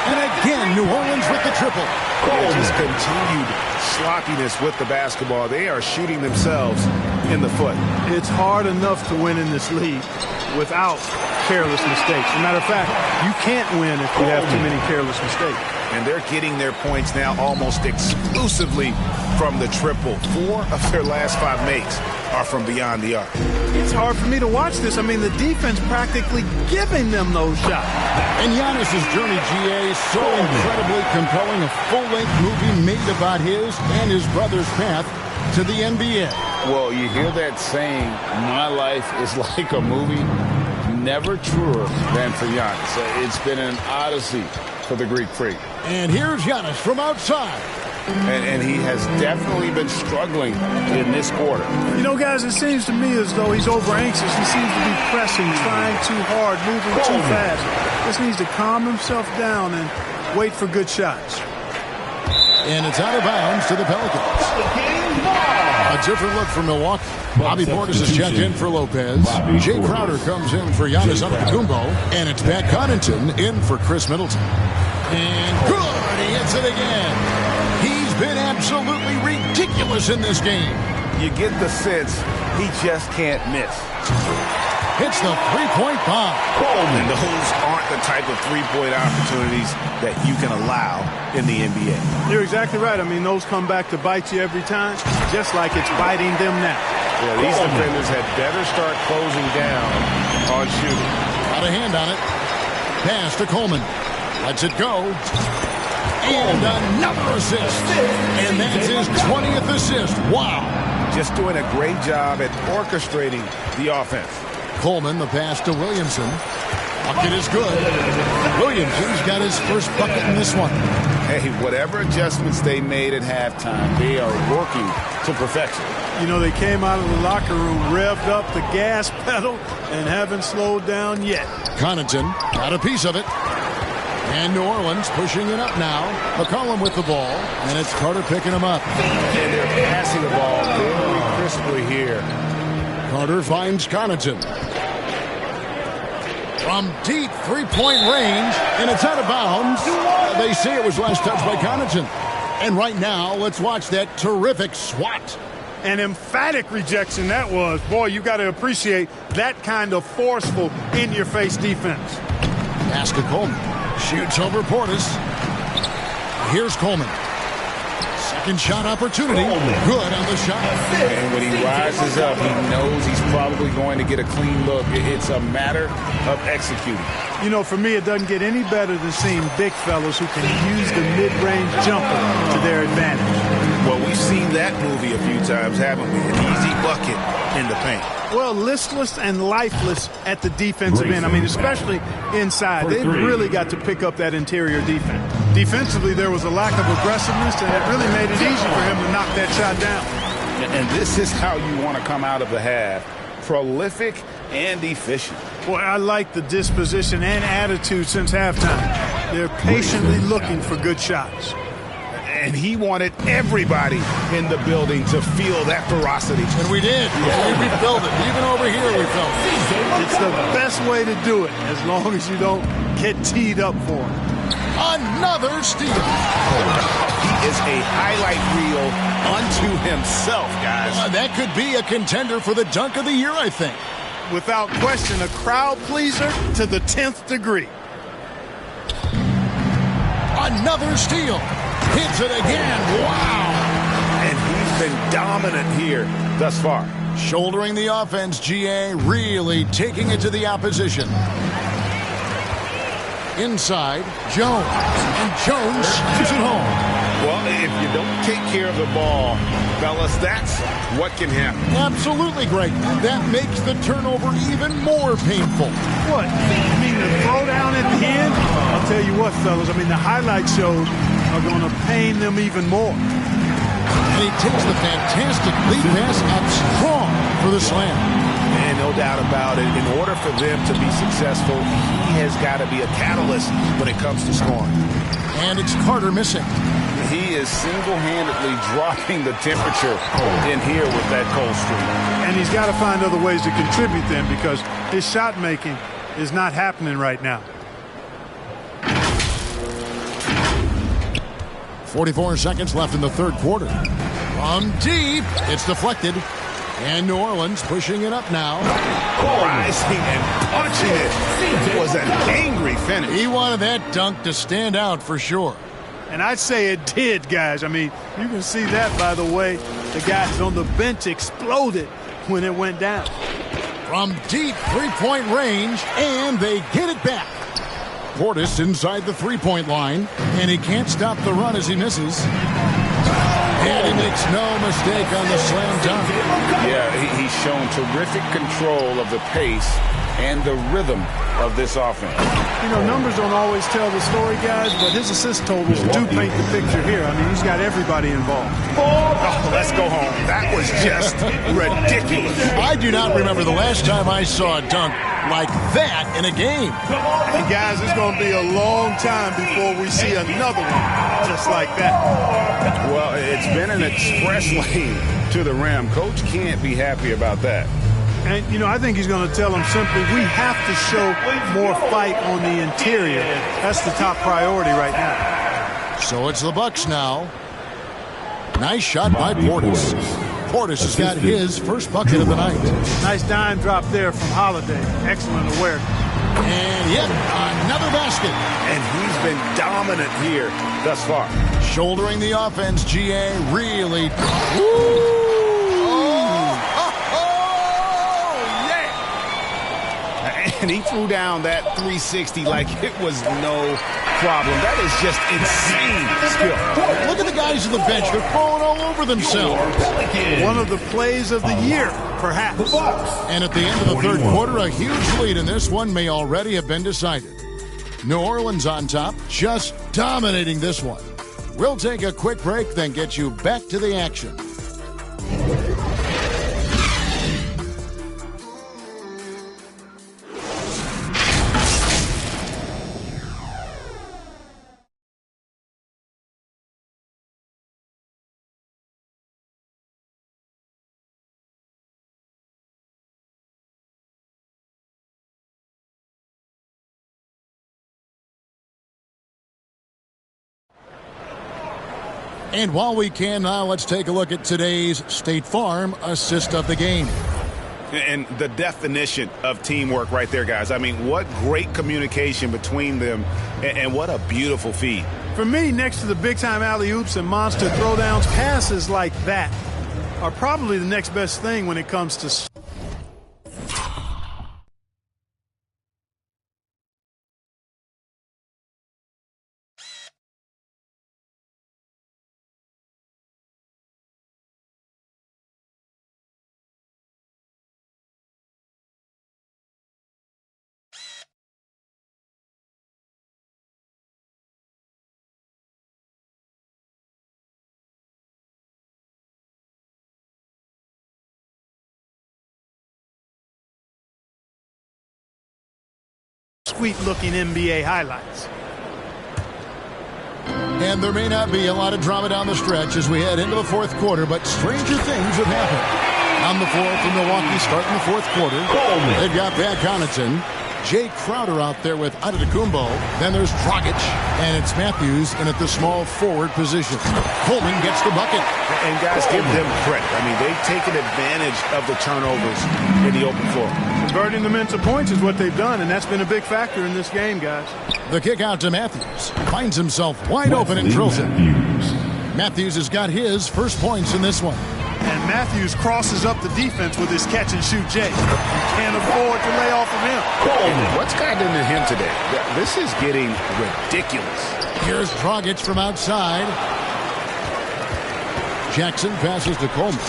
And again, New Orleans with the triple. Just continued sloppiness with the basketball. They are shooting themselves in the foot. It's hard enough to win in this league without careless mistakes. As a matter of fact, you can't win if you have too many careless mistakes. And they're getting their points now almost exclusively from the triple. 4 of their last 5 makes are from beyond the arc. It's hard for me to watch this. I mean, the defense practically giving them those shots. And Giannis's journey, GA, so incredibly compelling. A full-length movie made about his and his brother's path to the NBA. Well, you hear that saying, my life is like a movie. Never truer than for Giannis. It's been an odyssey for the Greek freak. And here's Giannis from outside. And he has definitely been struggling in this quarter. You know, guys, it seems to me as though he's over-anxious. He seems to be pressing, trying too hard, moving too fast. Just needs to calm himself down and wait for good shots. And it's out of bounds to the Pelicans. A different look for Milwaukee. Bobby Portis is checked in for Lopez. Jay Crowder comes in for Giannis Antetokounmpo. And it's Pat Connaughton in for Chris Middleton. And good! He hits it again. He's been absolutely ridiculous in this game. You get the sense he just can't miss. Hits the three-point bomb. And those aren't the type of three-point opportunities that you can allow in the NBA. You're exactly right. I mean, those come back to bite you every time, just like it's biting them now. Yeah, these defenders had better start closing down on shooting. Got a hand on it. Pass to Coleman. Lets it go. And another assist. And that's his 20th assist. Wow. Just doing a great job at orchestrating the offense. Coleman, the pass to Williamson. Bucket is good. Williamson's got his first bucket in this one. Hey, whatever adjustments they made at halftime, they are working to perfection. You know, they came out of the locker room, revved up the gas pedal, and haven't slowed down yet. Connaughton got a piece of it. And New Orleans pushing it up now. McCollum with the ball, and it's Carter picking him up. And they're passing the ball very crisply here. Carter finds Connaughton. From deep three-point range, and it's out of bounds. They say it was last touched by Connaughton. And right now, let's watch that terrific swat. An emphatic rejection that was. Boy, you got to appreciate that kind of forceful, in-your-face defense. Pass to Coleman. Shoots over Portis. Here's Coleman. Second shot opportunity. Good on the shot. And when he rises up, he knows he's probably going to get a clean look. It's a matter of executing. You know, for me, it doesn't get any better than seeing big fellas who can use the mid-range jumper to their advantage. Well, we've seen that movie a few times, haven't we? An easy bucket in the paint. Well, listless and lifeless at the defensive end. I mean, especially inside. They've really got to pick up that interior defense. Defensively, there was a lack of aggressiveness, and it really made it easy for him to knock that shot down. And this is how you want to come out of the half. Prolific and efficient. Boy, I like the disposition and attitude since halftime. They're patiently looking for good shots. And he wanted everybody in the building to feel that ferocity. And we did. Yeah. We felt it. Even over here, we felt it. It's the best way to do it, as long as you don't get teed up for it. Another steal. He is a highlight reel unto himself, guys. That could be a contender for the dunk of the year, I think. Without question, a crowd pleaser to the 10th degree. Another steal. Hits it again. Wow. And he's been dominant here thus far. Shouldering the offense, GA really taking it to the opposition. Inside, Jones. And Jones shoots it home. Well, if you don't take care of the ball, fellas, that's what can happen. Absolutely great. That makes the turnover even more painful. What? I mean, the throwdown at the end? I'll tell you what, fellas. I mean, the highlight shows are going to pain them even more. And he takes the fantastic lead pass up strong for the slam. And no doubt about it, in order for them to be successful, he has got to be a catalyst when it comes to scoring. And it's Carter missing. He is single-handedly dropping the temperature in here with that cold streak. And he's got to find other ways to contribute then, because his shot making is not happening right now. 44 seconds left in the third quarter. From deep, it's deflected. And New Orleans pushing it up now. Rising and punching it. It was an angry finish. He wanted that dunk to stand out for sure. And I'd say it did, guys. I mean, you can see that by the way the guys on the bench exploded when it went down. From deep three-point range, and they get it back. Portis inside the three-point line, and he can't stop the run as he misses. And he makes no mistake on the slam dunk. Yeah, he's shown terrific control of the pace and the rhythm of this offense. You know, numbers don't always tell the story, guys, but his assist totals do paint the picture here. I mean, he's got everybody involved. Oh, let's go home. That was just ridiculous. I do not remember the last time I saw a dunk like that in a game. And guys, it's going to be a long time before we see another one just like that. Well, it's been an express lane to the rim. Coach can't be happy about that. And, you know, I think he's going to tell them simply, we have to show more fight on the interior. That's the top priority right now. So it's the Bucks now. Nice shot by Portis. Portis has got his first bucket of the night. Nice dime drop there from Holiday. Excellent awareness. And yet another basket. And he's been dominant here thus far. Shouldering the offense, GA really. And he threw down that 360 like it was no problem. That is just insane skill. Look at the guys on the bench. They're falling all over themselves. One of the plays of the year, perhaps. And at the end of the third quarter, a huge lead in this one may already have been decided. New Orleans on top, just dominating this one. We'll take a quick break, then get you back to the action. And while we can now, let's take a look at today's State Farm assist of the game. And the definition of teamwork right there, guys. I mean, what great communication between them, and what a beautiful feed. For me, next to the big-time alley-oops and monster throwdowns, passes like that are probably the next best thing when it comes to... sweet-looking NBA highlights. And there may not be a lot of drama down the stretch as we head into the fourth quarter, but stranger things have happened. On the floor for Milwaukee starting the fourth quarter, they've got Pat Connaughton, Jay Crowder out there with Antetokounmpo. Then there's Dragic, and it's Matthews in at the small forward position. Coleman gets the bucket. And guys, give them credit. I mean, they've taken advantage of the turnovers in the open floor. Converting them into points is what they've done, and that's been a big factor in this game, guys. The kick out to Matthews. Finds himself wide open and drills it. Matthews has got his first points in this one. And Matthews crosses up the defense with his catch-and-shoot J. You can't afford to lay off of him. And what's gotten into him today? This is getting ridiculous. Here's Dragic from outside. Jackson passes to Coleman.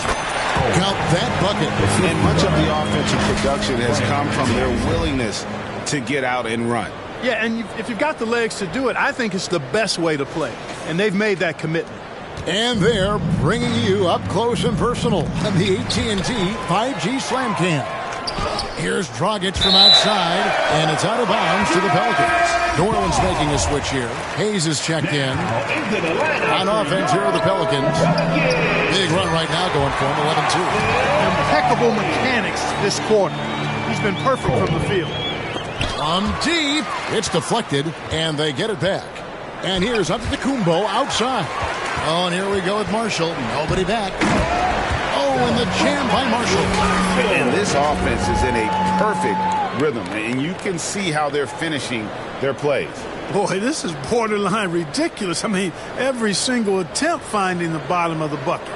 Count that bucket. And much of the offensive production has come from their willingness to get out and run. Yeah, and if you've got the legs to do it, I think it's the best way to play. And they've made that commitment. And they're bringing you up close and personal on the AT&T 5G Slam Cam. Here's Dragic from outside, and it's out of bounds to the Pelicans. New Orleans making a switch here. Hayes is checked in. On offense, here are the Pelicans. Big run right now going for him, 11-2. Impeccable mechanics this quarter. He's been perfect from the field. From deep, it's deflected, and they get it back. And here's Antetokounmpo outside. Oh, and here we go with Marshall. Nobody back. Oh, and the jam by Marshall. And this offense is in a perfect rhythm, and you can see how they're finishing their plays. Boy, this is borderline ridiculous. I mean, every single attempt finding the bottom of the bucket.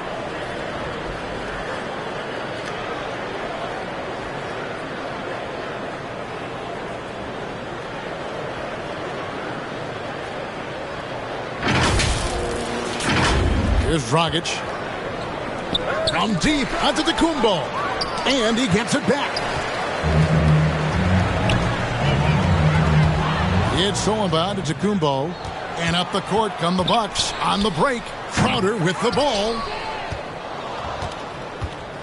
Here's Dragic. From deep, Antetokounmpo. And he gets it back. It's stolen by Antetokounmpo. And up the court come the Bucks on the break. Crowder with the ball.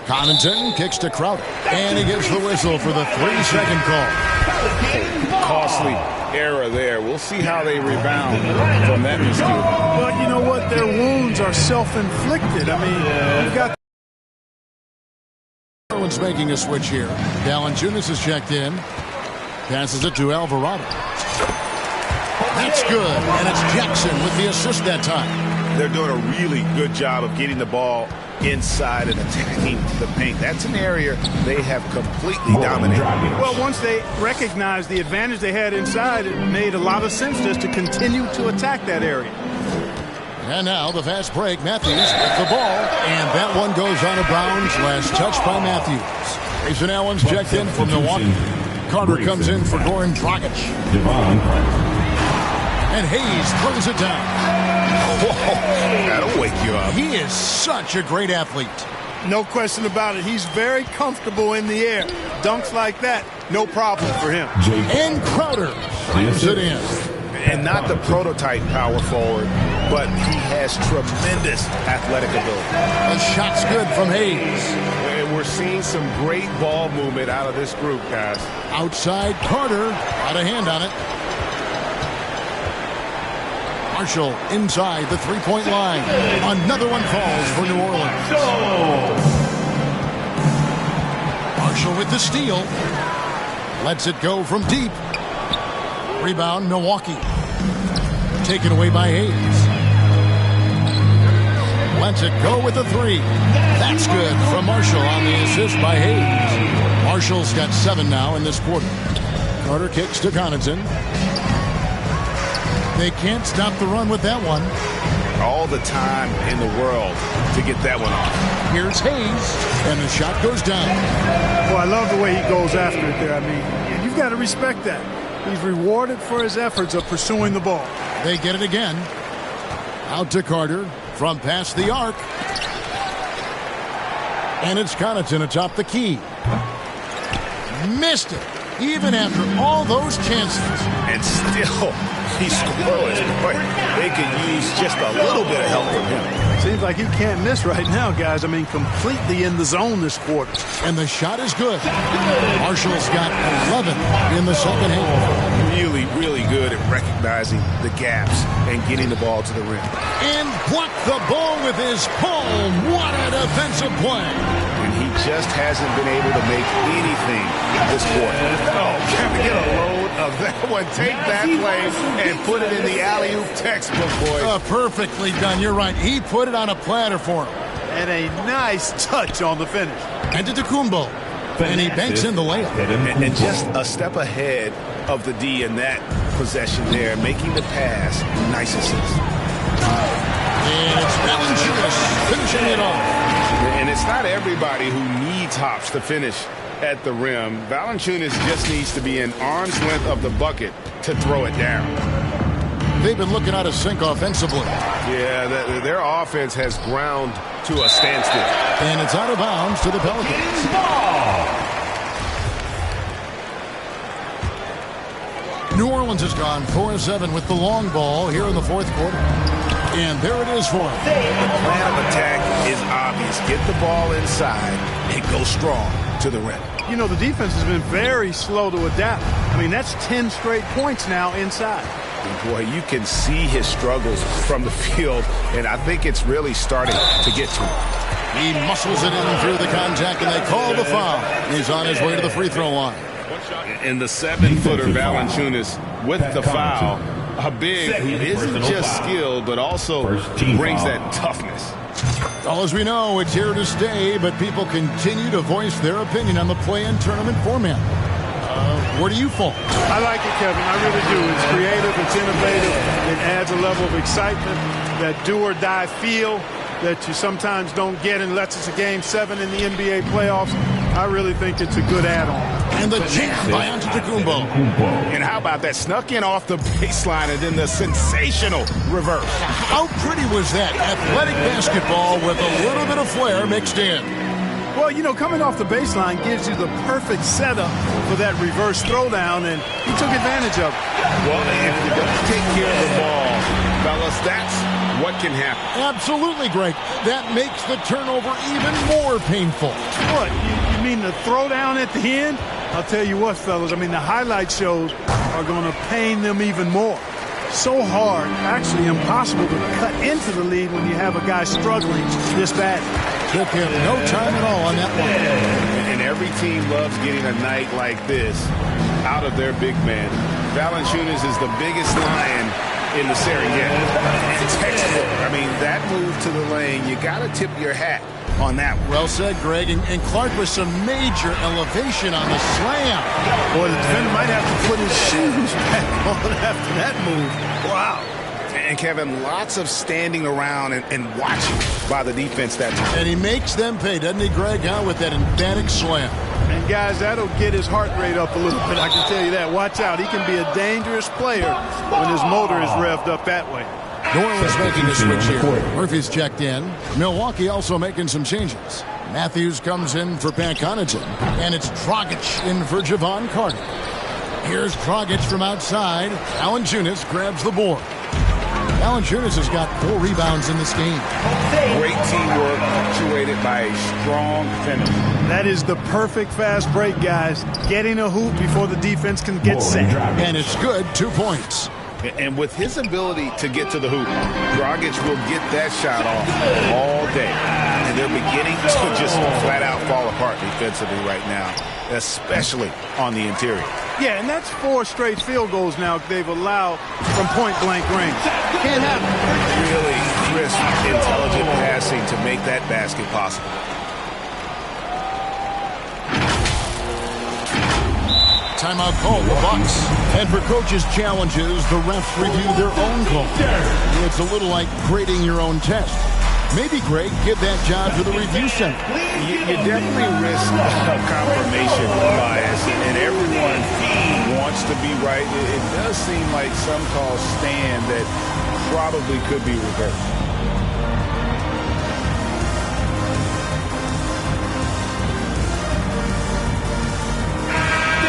Connaughton kicks to Crowder. And he gives the whistle for the 3-second call. Costly error there. We'll see how they rebound from that mistake. But you know what? Their wounds are self-inflicted. I mean, you've got... Everyone's making a switch here. Valanciunas is checked in. Passes it to Alvarado. That's good. And it's Jackson with the assist that time. They're doing a really good job of getting the ball inside and attacking the paint. That's an area they have completely dominated. Well, once they recognized the advantage they had inside, it made a lot of sense just to continue to attack that area. And now the fast break. Matthews with the ball, and that one goes out of bounds. Last touch by Matthews. Grayson Allen's checked in for Milwaukee. Carter comes in for Goran Dragic. And Hayes throws it down. Whoa, that'll wake you up. He is such a great athlete. No question about it. He's very comfortable in the air. Dunks like that, no problem for him. And Crowder slams it in. And not the prototype power forward, but he has tremendous athletic ability. The shot's good from Hayes. And we're seeing some great ball movement out of this group, guys. Outside Carter, got a hand on it. Marshall inside the three-point line. Another one falls for New Orleans. Marshall with the steal. Lets it go from deep. Rebound, Milwaukee. Taken away by Hayes. lets it go with a three. That's good from Marshall on the assist by Hayes. Marshall's got 7 now in this quarter. Carter kicks to Connaughton. They can't stop the run with that one. All the time in the world to get that one off. Here's Hayes, and the shot goes down. Well, I love the way he goes after it there. I mean, you've got to respect that. He's rewarded for his efforts of pursuing the ball. They get it again. Out to Carter from past the arc. And it's Connaughton atop the key. Missed it, even after all those chances. And still, he's scoreless. Boy, they could use just a little bit of help from him. Seems like he can't miss right now, guys. I mean, completely in the zone this quarter. And the shot is good. Marshall's got 11 in the second half. Really, really good at recognizing the gaps and getting the ball to the rim. And blocked the ball with his palm. What a defensive play. And he just hasn't been able to make anything this quarter. Oh, can we get a load of that one? Take that play and put it in the alley-oop textbook, boys. Perfectly done. You're right. He put it on a platter for him. And a nice touch on the finish. And to Tecumbo. And he banks in the layup. And just a step ahead of the D in that possession there, making the pass. Nice assist. And it's Valanciunas finishing it off. And it's not everybody who needs hops to finish at the rim. Valanciunas just needs to be an arm's length of the bucket to throw it down. They've been looking out of sync offensively. Yeah, their offense has ground to a standstill. And it's out of bounds to the Pelicans. New Orleans has gone 4-7 with the long ball here in the fourth quarter. And there it is for them. The plan of attack is obvious. Get the ball inside and go strong to the rim. You know, the defense has been very slow to adapt. I mean, that's 10 straight points now inside. And boy, you can see his struggles from the field, and I think it's really starting to get to him. He muscles it in through the contact, and they call the foul. He's on his way to the free throw line. And the 7-footer Valanciunas with the foul. A big who isn't just skilled, but also brings that toughness. All as we know, it's here to stay, but people continue to voice their opinion on the play-in tournament format. Where do you fall? I like it, Kevin. I really do. It's creative. It's innovative. It adds a level of excitement, that do-or-die feel that you sometimes don't get unless it's a Game 7 in the NBA playoffs. I really think it's a good add-on. And the jam by Antetokounmpo. And how about that? Snuck in off the baseline and then the sensational reverse. How pretty was that? Athletic basketball with a little bit of flair mixed in. Well, you know, coming off the baseline gives you the perfect setup for that reverse throwdown, and he took advantage of it. Well, if you don't take care of the ball, fellas, that's what can happen. Absolutely, Greg. That makes the turnover even more painful. What? You mean the throwdown at the end? I'll tell you what, fellas, I mean, the highlight shows are going to pain them even more. So hard, actually impossible to cut into the lead when you have a guy struggling this bad. Took him no time at all on that one. And every team loves getting a night like this out of their big man. Valanciunas is the biggest lion in the Serengeti. It's textbook. I mean, that move to the lane, you got to tip your hat on that one. Well said, Greg. And Clark with some major elevation on the slam. Boy, the defender might have to put his shoes back on after that move. Wow. And, Kevin, lots of standing around and watching by the defense that time. And he makes them pay, doesn't he, Greg, with that emphatic slam. And, guys, that'll get his heart rate up a little bit. I can tell you that. Watch out. He can be a dangerous player when his motor is revved up that way. New Orleans making a switch here. Murphy's checked in. Milwaukee also making some changes. Matthews comes in for Pat Connaughton. And it's Dragic in for Javon Carter. Here's Dragic from outside. Valanciunas grabs the board. Valanciunas has got 4 rebounds in this game. Great teamwork punctuated by a strong finish. That is the perfect fast break, guys. Getting a hoop before the defense can get set. And it's good, 2 points. And with his ability to get to the hoop, Dragic will get that shot off all day. And they're beginning to just flat out fall apart defensively right now, especially on the interior. Yeah, and that's 4 straight field goals now they've allowed from point-blank range. Can't happen. Really crisp, intelligent pass passing to make that basket possible. Timeout call, the Bucks. And for coaches' challenges, the refs review their own call. It's a little like grading your own test. Maybe, Greg, give that job to the review center. You definitely risk confirmation bias, and everyone wants to be right. It does seem like some calls stand that probably could be reversed.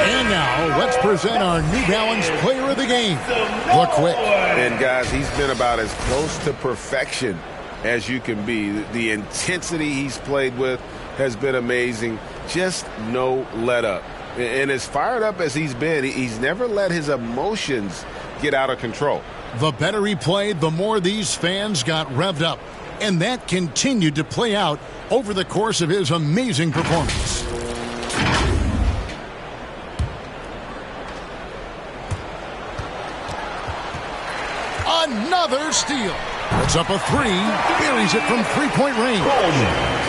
And now, let's present our New Balance player of the game, the Quick. And guys, he's been about as close to perfection as you can be. The intensity he's played with has been amazing. Just no let up. And as fired up as he's been, he's never let his emotions get out of control. The better he played, the more these fans got revved up. And that continued to play out over the course of his amazing performance. Another steal. Puts up a three. Buries it from three-point range.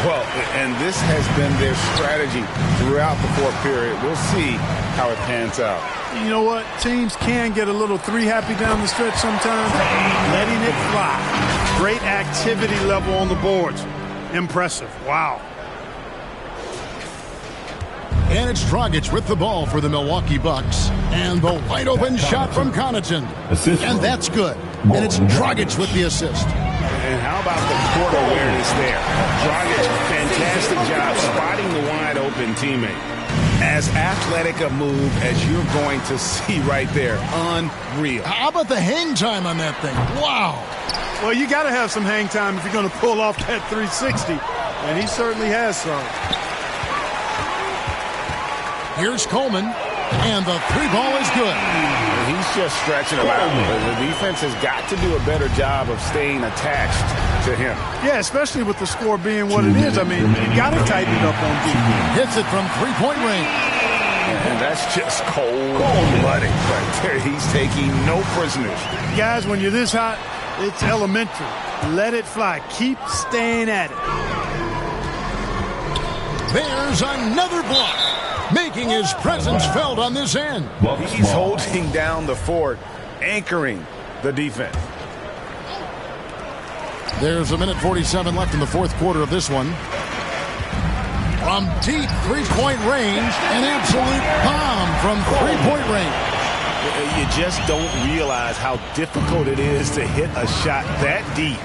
Well, and this has been their strategy throughout the fourth period. We'll see how it pans out. You know what? Teams can get a little three-happy down the stretch sometimes. Letting it fly. Great activity level on the boards. Impressive. Wow. And it's Dragic with the ball for the Milwaukee Bucks. And the wide-open shot from Connaughton. And that's good. And it's Dragic with the assist. And how about the court awareness there? Dragic, fantastic job spotting the wide-open teammate. As athletic a move as you're going to see right there. Unreal. How about the hang time on that thing? Wow. Well, you got to have some hang time if you're going to pull off that 360. And he certainly has some. Here's Coleman, and the three ball is good. He's just stretching him out. The defense has got to do a better job of staying attached to him. Yeah, especially with the score being what it is. I mean, you got to tighten it up on defense. Hits it from three-point range. And that's just cold-blooded right there. He's taking no prisoners. Guys, when you're this hot, it's elementary. Let it fly. Keep staying at it. There's another block. Making his presence felt on this end. He's holding down the fort, anchoring the defense. There's a minute 47 left in the fourth quarter of this one. From deep three-point range, an absolute bomb from three-point range. You just don't realize how difficult it is to hit a shot that deep.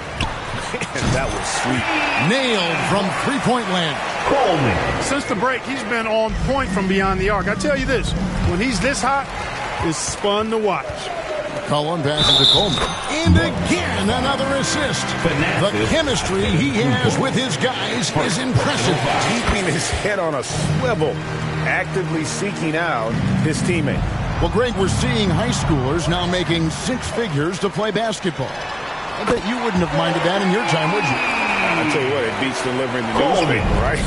And that was sweet. Nailed from three-point land. Coleman. Since the break, he's been on point from beyond the arc. I tell you this, when he's this hot, it's fun to watch. Cullen passes to Coleman. And again, another assist. The chemistry he has with his guys is impressive. Keeping his head on a swivel, actively seeking out his teammate. Well, Greg, we're seeing high schoolers now making six figures to play basketball. I bet you wouldn't have minded that in your time, would you? I tell you what, it beats delivering the newspaper, right?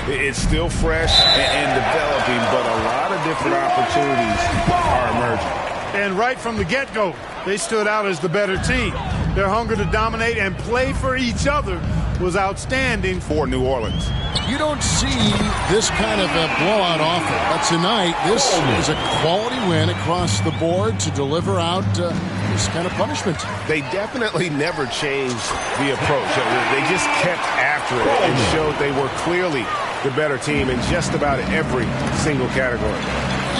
It's still fresh and developing, but a lot of different opportunities are emerging. And right from the get-go, they stood out as the better team. Their hunger to dominate and play for each other was outstanding for New Orleans. You don't see this kind of a blowout often, but tonight this is a quality win across the board to deliver out this kind of punishment. They definitely never changed the approach. They just kept after it and showed they were clearly the better team in just about every single category.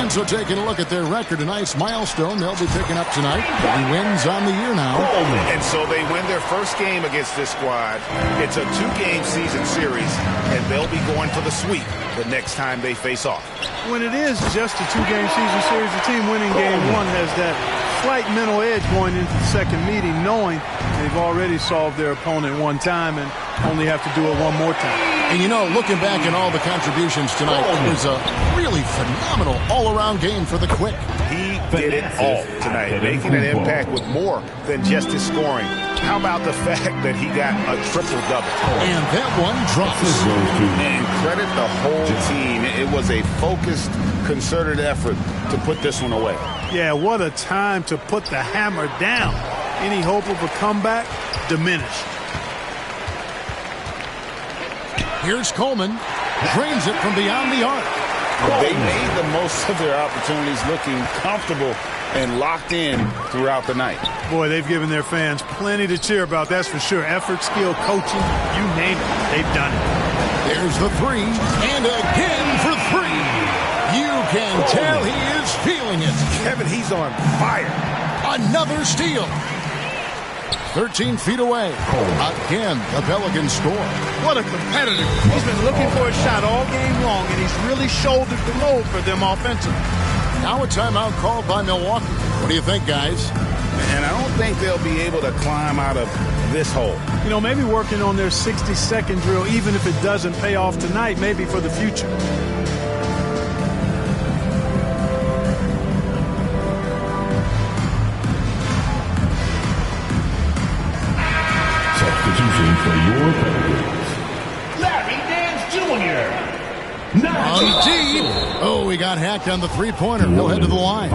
And so taking a look at their record, a nice milestone they'll be picking up tonight. 30 wins on the year now. And so they win their first game against this squad. It's a 2-game season series, and they'll be going for the sweep the next time they face off. When it is just a 2-game season series, the team winning game one has that slight mental edge going into the second meeting, knowing they've already solved their opponent one time and only have to do it one more time. And you know, looking back at all the contributions tonight, it was a really phenomenal all-around game for the Quick. He did it all tonight, making an impact with more than just his scoring. How about the fact that he got a triple-double? And that one drops. And credit the whole team. It was a focused, concerted effort to put this one away. Yeah, what a time to put the hammer down. Any hope of a comeback diminished. Here's Coleman. Drains it from beyond the arc. They made the most of their opportunities, looking comfortable and locked in throughout the night. Boy, they've given their fans plenty to cheer about, that's for sure. Effort, skill, coaching, you name it, they've done it. There's the three, and again for three. You can tell he is feeling it. Kevin, he's on fire. Another steal. 13 feet away. Again, the Pelicans score. What a competitor. He's been looking for a shot all game long, and he's really shouldered the load for them offensively. Now a timeout called by Milwaukee. What do you think, guys? And I don't think they'll be able to climb out of this hole. You know, maybe working on their 60-second drill, even if it doesn't pay off tonight, maybe for the future. Substitution for your Pelicans. Larry Nance Jr. Indeed. Oh, he got hacked on the three-pointer. He'll head to the line.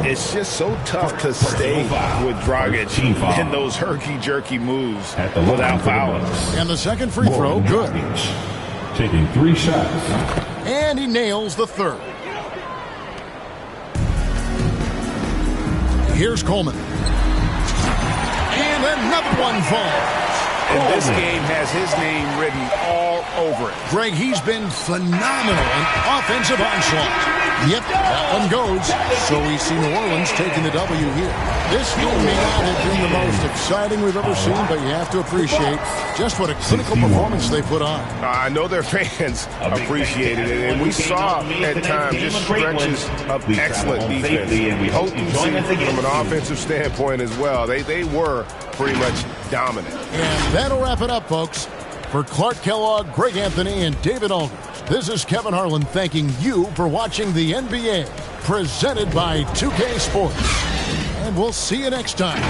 It's just so tough to stay with Dragic in those herky-jerky moves without fouling. And the second free throw, good. Taking 3 shots. And he nails the third. Here's Coleman. And another one falls. And this game has his name written all over it. Greg, he's been phenomenal in offensive onslaught. Yep, that one goes. So we see New Orleans taking the W here. This game may not have been the most exciting we've ever seen, but you have to appreciate just what a clinical performance they put on. I know their fans appreciated it, and we saw at times just stretches of excellent defense. Potency from an offensive standpoint as well. They were pretty much dominant. And that'll wrap it up, folks. For Clark Kellogg, Greg Anthony, and David Aldridge, this is Kevin Harlan thanking you for watching the NBA, presented by 2K Sports. And we'll see you next time.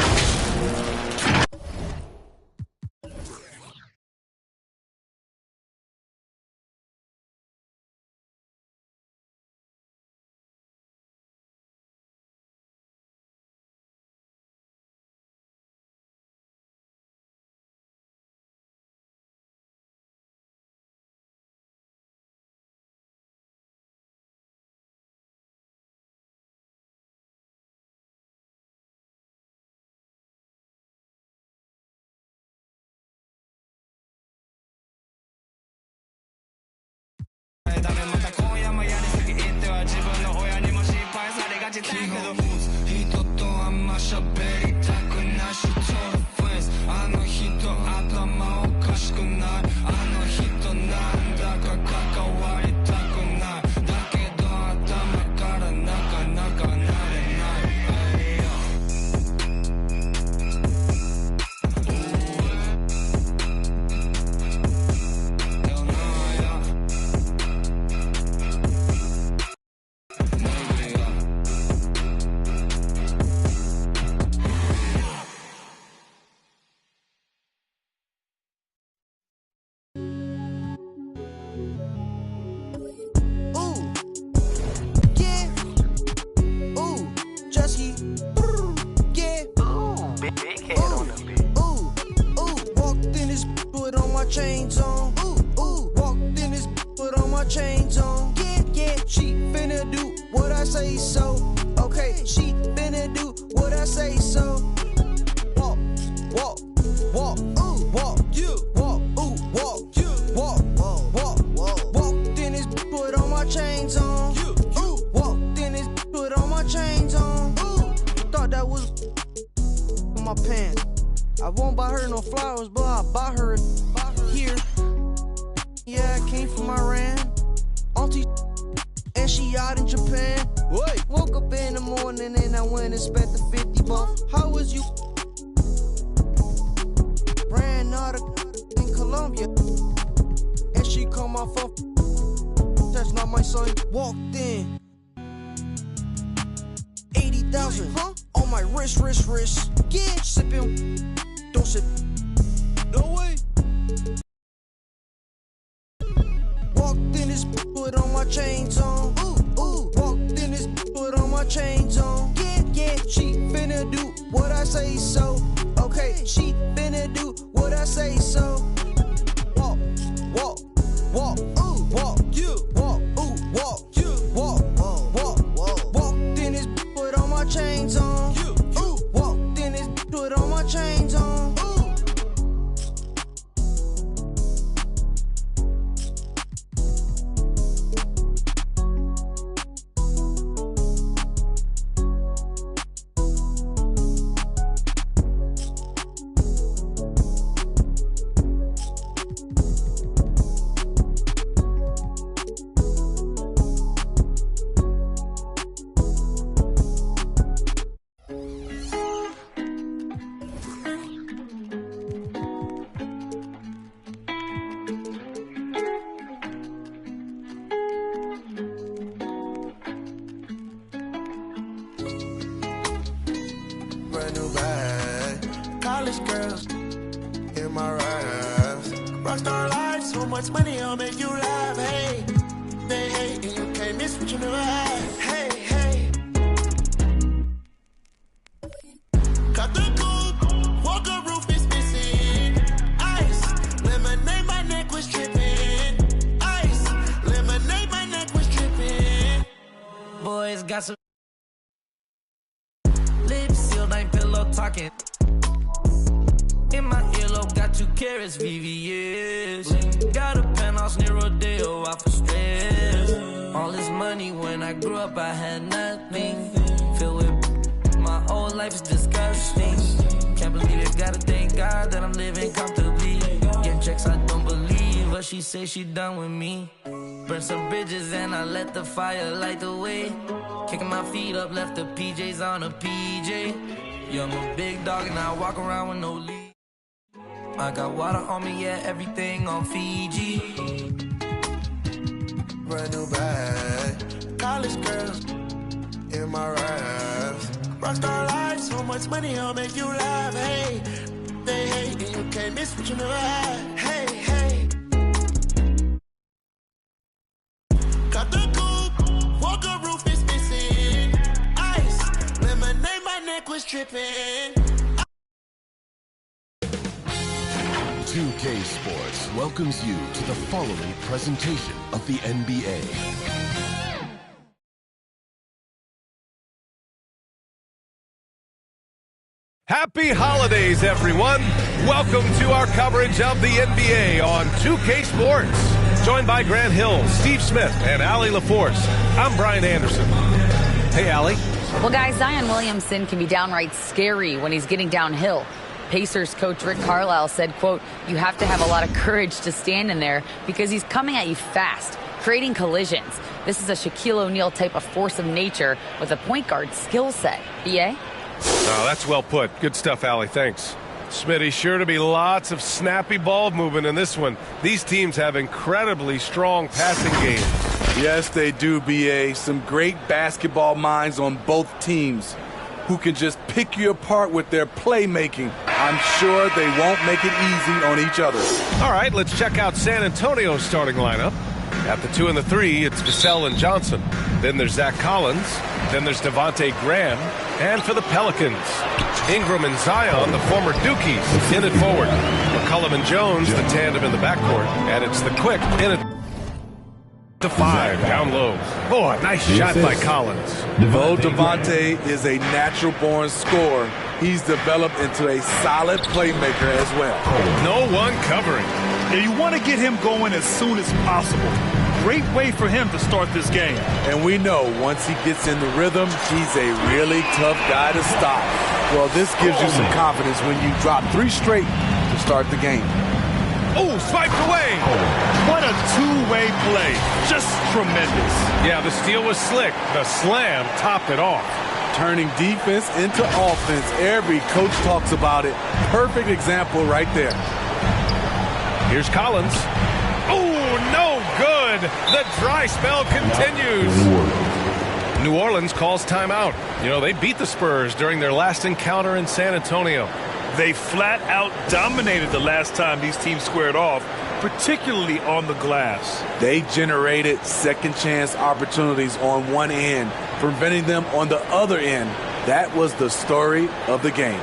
Chains on, walked in this, put on my chains on. Yeah, she finna do what I say so. Okay, she finna do what I say so. Walk, walk, walk, walk, you walk, walk, you walk, walk. Walked in this, put on my chains on. Walked in this, put on my chains on. Thought that was my pants. I won't buy her no flowers, but I'll buy her here. Yeah, I came from Iran. Auntie, and she out in Japan. Wait. Woke up in the morning and I went and spent the 50 bucks. How was you? Ran out in Colombia. And she called my phone. That's not my son. Walked in. 80,000 on my wrist. Yeah, sipping. Don't sip. No way. Walked in this, put on my chains on. Walked in this, put on my chains on. Yeah, she finna do what I say so. Okay, she finna do what I say so. Walk, more chains on. Brand new bag, college girls in my raps. Rockstar life, so much money, I'll make you laugh. Hey, they hate and you can't miss what you never had. Hey, hey. Cut the coupe, walker roof is missing. Ice, lemonade, my neck was dripping. Ice, lemonade, my neck was dripping. Boys got some lips sealed, ain't pillow talking. In my earlobe, got 2 carats, VVS. Got a penthouse near Rodeo, out for stress. All this money, when I grew up, I had nothing. Filled with my whole life is disgusting. Can't believe it, gotta thank God that I'm living comfortably. Getting checks, I don't believe, but she say she done with me. Burn some bridges and I let the fire light the way. Kicking my feet up, left the PJs on a PJ. Yeah, I'm a big dog and I walk around with no lead. I got water on me, yeah, everything on Fiji. Brand new bag, college girls in my raps. Rockstar life, so much money, I'll make you laugh. Hey, they hate and you can't miss what you never had. Hey, hey. Cut the coupe, walker roof is missing. Ice, lemonade, my neck was dripping. 2K Sports welcomes you to the following presentation of the NBA. Happy holidays, everyone. Welcome to our coverage of the NBA on 2K Sports. Joined by Grant Hill, Steve Smith, and Allie LaForce. I'm Brian Anderson. Hey, Allie. Well, guys, Zion Williamson can be downright scary when he's getting downhill. Pacers coach Rick Carlisle said, quote, "You have to have a lot of courage to stand in there because he's coming at you fast, creating collisions. This is a Shaquille O'Neal type of force of nature with a point guard skill set." BA? Oh, that's well put. Good stuff, Allie. Thanks. Smitty, sure to be lots of snappy ball movement in this one. These teams have incredibly strong passing games. Yes, they do, BA. Some great basketball minds on both teams who can just pick you apart with their playmaking. I'm sure they won't make it easy on each other. All right, let's check out San Antonio's starting lineup. At the 2 and the 3, it's Vassell and Johnson. Then there's Zach Collins. Then there's Devontae Graham. And for the Pelicans, Ingram and Zion, the former Dukies, in it forward. McCollum and Jones, the tandem in the backcourt. And it's the quick in it to 5, down low. Oh, a nice shot by Collins. Devontae is a natural-born scorer. He's developed into a solid playmaker as well. No one covering. Yeah, you want to get him going as soon as possible. Great way for him to start this game. And we know once he gets in the rhythm, he's a really tough guy to stop. Well, this gives you some confidence when you drop 3 straight to start the game. Oh, swiped away. What a two-way play. Just tremendous. Yeah, the steal was slick. The slam topped it off. Turning defense into offense. Every coach talks about it. Perfect example right there. Here's Collins. Oh, no good. The dry spell continues. New Orleans calls timeout. You know, they beat the Spurs during their last encounter in San Antonio. They flat out dominated the last time these teams squared off, particularly on the glass. They generated second chance opportunities on one end, preventing them on the other end. That was the story of the game.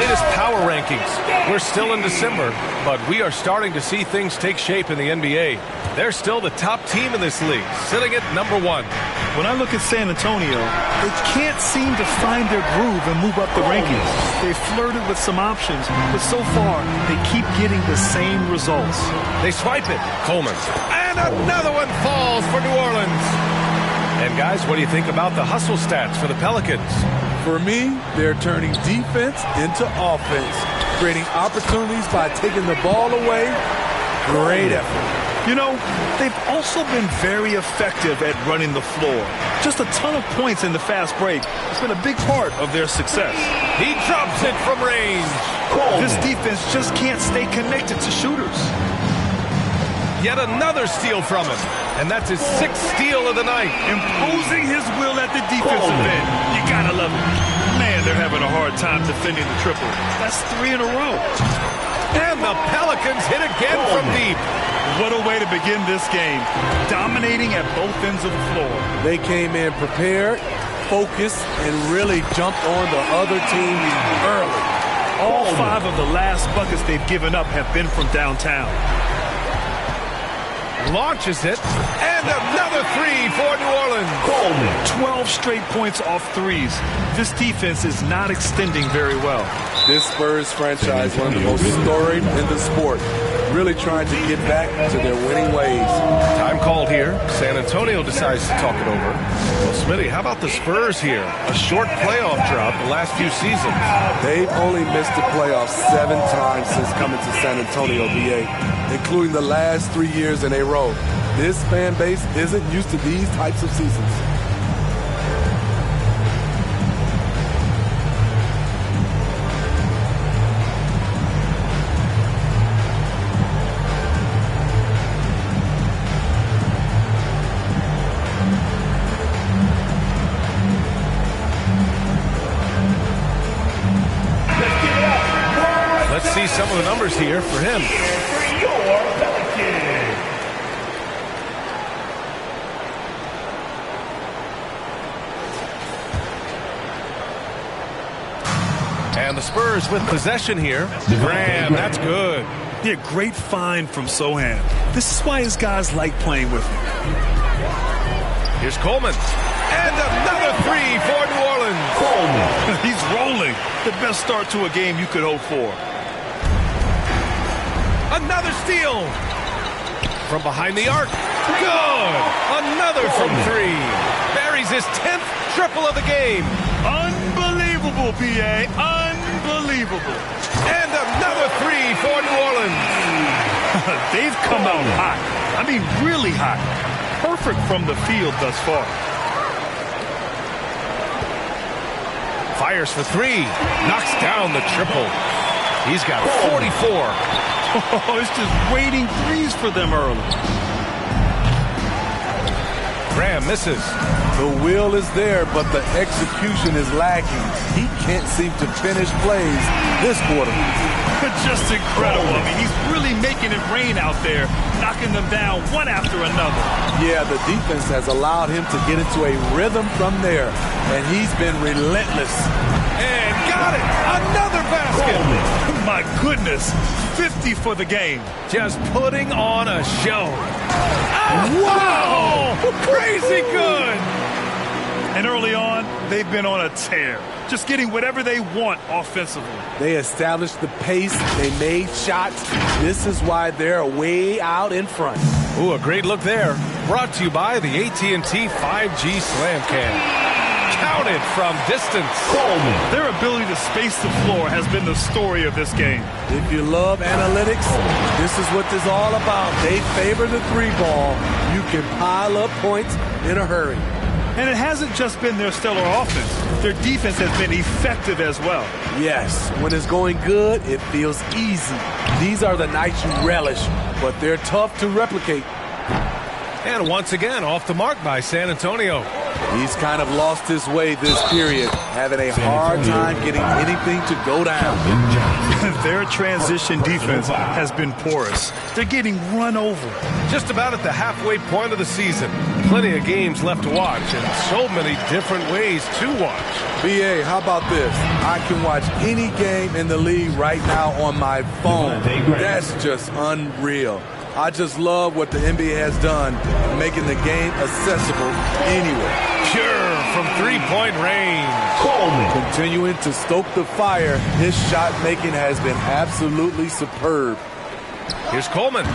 latest power rankings. We're still in December, but we are starting to see things take shape in the NBA. They're still the top team in this league, sitting at number 1. When I look at San Antonio, they can't seem to find their groove and move up the rankings. They flirted with some options, but so far, they keep getting the same results. They swipe it. Coleman. And another one falls for New Orleans. And guys, what do you think about the hustle stats for the Pelicans? For me, they're turning defense into offense, creating opportunities by taking the ball away. Great effort. You know, they've also been very effective at running the floor. Just a ton of points in the fast break. It's been a big part of their success. He drops it from range. This defense just can't stay connected to shooters. Yet another steal from him. And that's his 6th steal of the night. Imposing his will at the defensive end. You gotta love it. Man, they're having a hard time defending the triple. That's 3 in a row. And the Pelicans hit again from deep. What a way to begin this game. Dominating at both ends of the floor. They came in prepared, focused, and really jumped on the other team early. All 5 of the last buckets they've given up have been from downtown. Launches it, and another 3 for New Orleans. 12 straight points off threes. This defense is not extending very well. This Spurs franchise, one of the most storied in the sport, really trying to get back to their winning ways. Time called here. San Antonio decides to talk it over. Well, Smitty, how about the Spurs here? A short playoff drought the last few seasons. They've only missed the playoffs 7 times since coming to San Antonio, BA, including the last 3 years in a row. This fan base isn't used to these types of seasons. Let's see some of the numbers here for him. For your Pelicans. And the Spurs with possession here. Graham, that's good. Yeah, great find from Sohan. This is why his guys like playing with him. Here's Coleman. And another 3 for New Orleans. He's rolling. The best start to a game you could hope for. Another steal. From behind the arc. Good. Another from 3. Buries his 10th triple of the game. Unbelievable, B.A. Unbelievable. And another 3 for New Orleans. They've come out hot. I mean, really hot. Perfect from the field thus far. Fires for 3. Knocks down the triple. He's got 44. Oh, it's just waiting threes for them early. Graham misses. The will is there, but the execution is lacking. He can't seem to finish plays this quarter. Just incredible. I mean, he's really making it rain out there, knocking them down one after another. Yeah, the defense has allowed him to get into a rhythm from there, and he's been relentless. And got it! Another basket! Oh, my goodness. 50 for the game. Just putting on a show. Oh, wow! Crazy good! And early on, they've been on a tear. Just getting whatever they want offensively. They established the pace. They made shots. This is why they're way out in front. Ooh, a great look there. Brought to you by the AT&T 5G Slam Cam. Counted from distance. Their ability to space the floor has been the story of this game. If you love analytics, this is what this is all about. They favor the 3-ball. You can pile up points in a hurry. And it hasn't just been their stellar offense. Their defense has been effective as well. Yes, when it's going good, it feels easy. These are the nights you relish, but they're tough to replicate. And once again, off the mark by San Antonio. He's kind of lost his way this period, having a hard time getting anything to go down. Their transition defense has been porous. They're getting run over. Just about at the halfway point of the season. Plenty of games left to watch and so many different ways to watch. BA, how about this? I can watch any game in the league right now on my phone. That's just unreal. I just love what the NBA has done, making the game accessible anywhere. Pure from three-point range. Coleman. Continuing to stoke the fire, his shot making has been absolutely superb. Here's Coleman.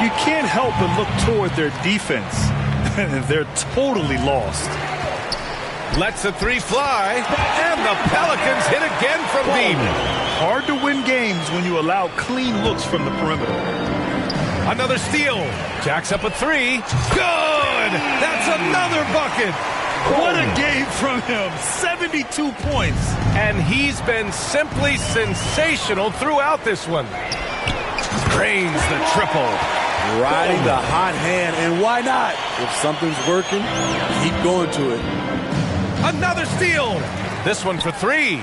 You can't help but look toward their defense. They're totally lost. Lets the three fly, and the Pelicans hit again from deep. Hard to win games when you allow clean looks from the perimeter. Another steal. Jacks up a three. Good! That's another bucket. What a game from him. 72 points. And he's been simply sensational throughout this one. Drains the triple. Riding the hot hand, and why not? If something's working, keep going to it. Another steal. This one for three.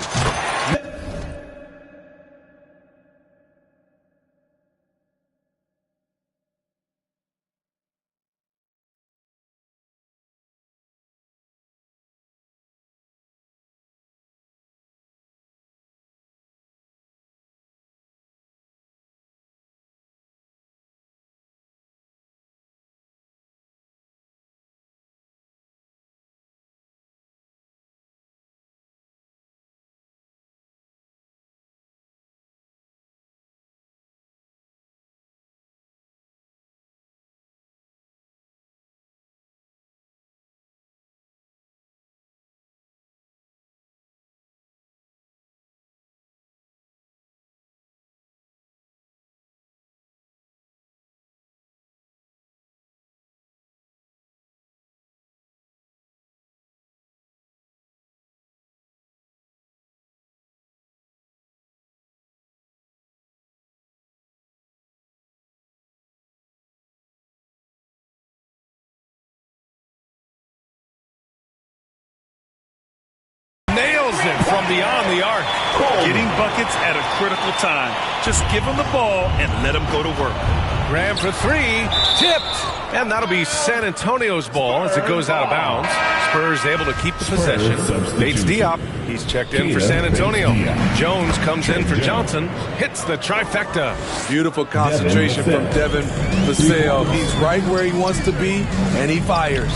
Nails it from beyond the arc. Getting buckets at a critical time. Just give him the ball and let him go to work. Graham for three. Tipped. And that'll be San Antonio's ball as it goes out of bounds. Spurs able to keep the possession. Bates Diop. He's checked in for San Antonio. Jones comes in for Johnson. Hits the trifecta. Beautiful concentration from Devin Vassell. He's right where he wants to be, and he fires.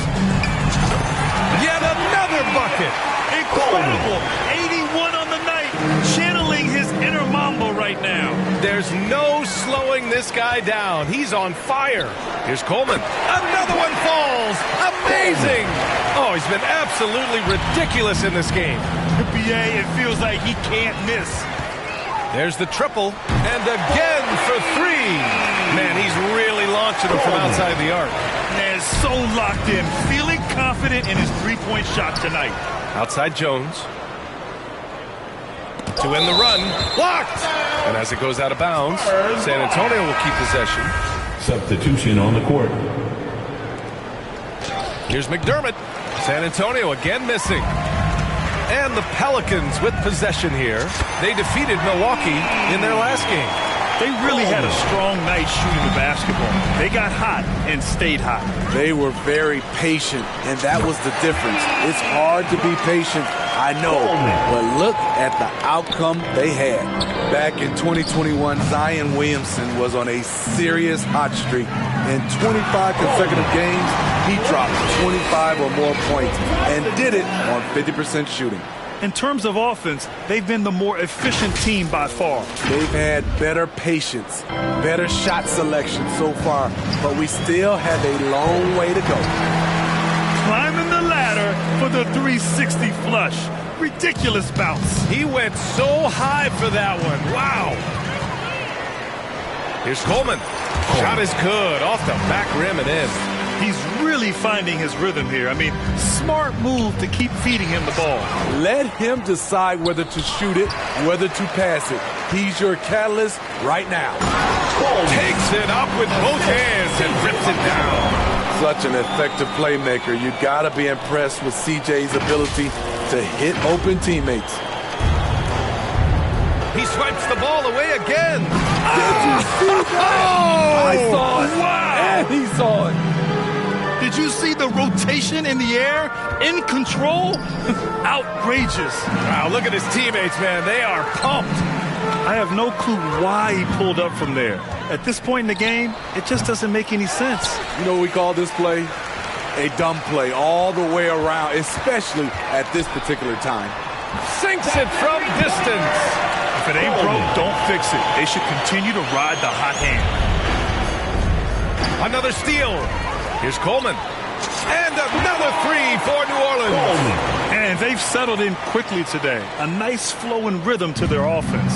Yet another bucket. Incredible. 81 on the night. Channeling his inner Mamba right now. There's no slowing slowing this guy down. He's on fire. Here's Coleman. Another one falls. Amazing. Oh, he's been absolutely ridiculous in this game. BA, it feels like he can't miss. There's the triple, and again for three. Man, he's really launching him from outside the arc. Man, so locked in, feeling confident in his three-point shot tonight. Outside Jones. To end the run, blocked! And as it goes out of bounds, San Antonio will keep possession. Substitution on the court. Here's McDermott. San Antonio again missing. And the Pelicans with possession here. They defeated Milwaukee in their last game. They really had a strong night shooting the basketball. They got hot and stayed hot. They were very patient, and that was the difference. It's hard to be patient, I know, but look at the outcome they had. Back in 2021, Zion Williamson was on a serious hot streak. In 25 consecutive games, he dropped 25 or more points and did it on 50% shooting. In terms of offense, they've been the more efficient team by far. They've had better patience, better shot selection so far, but we still have a long way to go. Climbing the ladder for the 360 flush. Ridiculous bounce. He went so high for that one. Wow. Here's Coleman. Shot is good. Off the back rim and in. He's really finding his rhythm here. I mean, smart move to keep feeding him the ball. Let him decide whether to shoot it, whether to pass it. He's your catalyst right now. Takes it up with both hands and rips it down. Such an effective playmaker. You got to be impressed with CJ's ability to hit open teammates. He swipes the ball away again. Did you see that? I saw it. Wow. And he saw it. Did you see the rotation in the air? In control? Outrageous. Wow, look at his teammates, man. They are pumped. I have no clue why he pulled up from there. At this point in the game, it just doesn't make any sense. You know what we call this play? A dumb play all the way around, especially at this particular time. Sinks it from distance. If it ain't broke, don't fix it. They should continue to ride the hot hand. Another steal. Here's Coleman. And another three for New Orleans. And they've settled in quickly today. A nice flow and rhythm to their offense.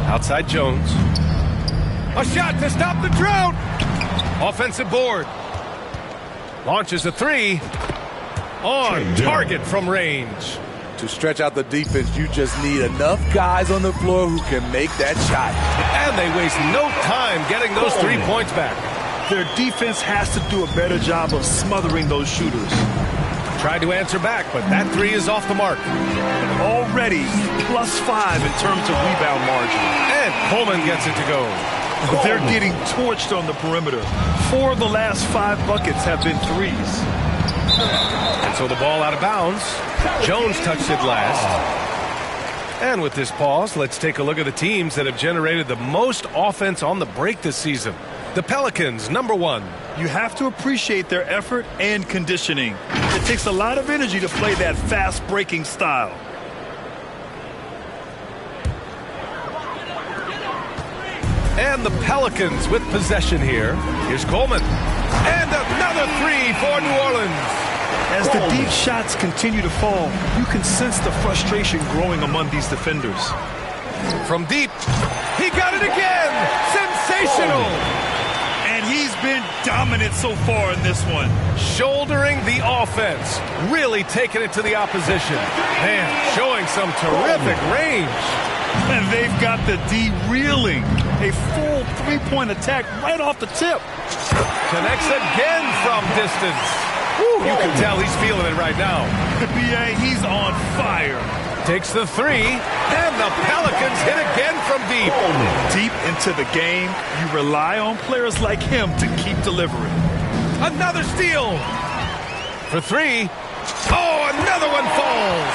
Outside Jones. A shot to stop the drought. Offensive board. Launches a three. On target from range. To stretch out the defense, you just need enough guys on the floor who can make that shot. And they waste no time getting those 3 points back. Their defense has to do a better job of smothering those shooters. Tried to answer back, but that three is off the mark. Already +5 in terms of rebound margin. And Coleman gets it to go. They're getting torched on the perimeter. 4 of the last 5 buckets have been threes. And so the ball out of bounds. Jones touched it last. And with this pause, let's take a look at the teams that have generated the most offense on the break this season. The Pelicans, number 1. You have to appreciate their effort and conditioning. It takes a lot of energy to play that fast-breaking style. And the Pelicans with possession here. Here's Coleman. And another three for New Orleans. As the deep shots continue to fall, you can sense the frustration growing among these defenders. From deep, he got it again! Sensational! And he's been dominant so far in this one. Shouldering the offense, really taking it to the opposition. Man, showing some terrific range. And they've got the D reeling. A full 3-point attack right off the tip. Connects again from distance. Woo, you can tell he's feeling it right now. The BA, he's on fire. Takes the three, and the Pelicans hit again from deep. Deep into the game, you rely on players like him to keep delivering. Another steal. For three. Oh, another one falls.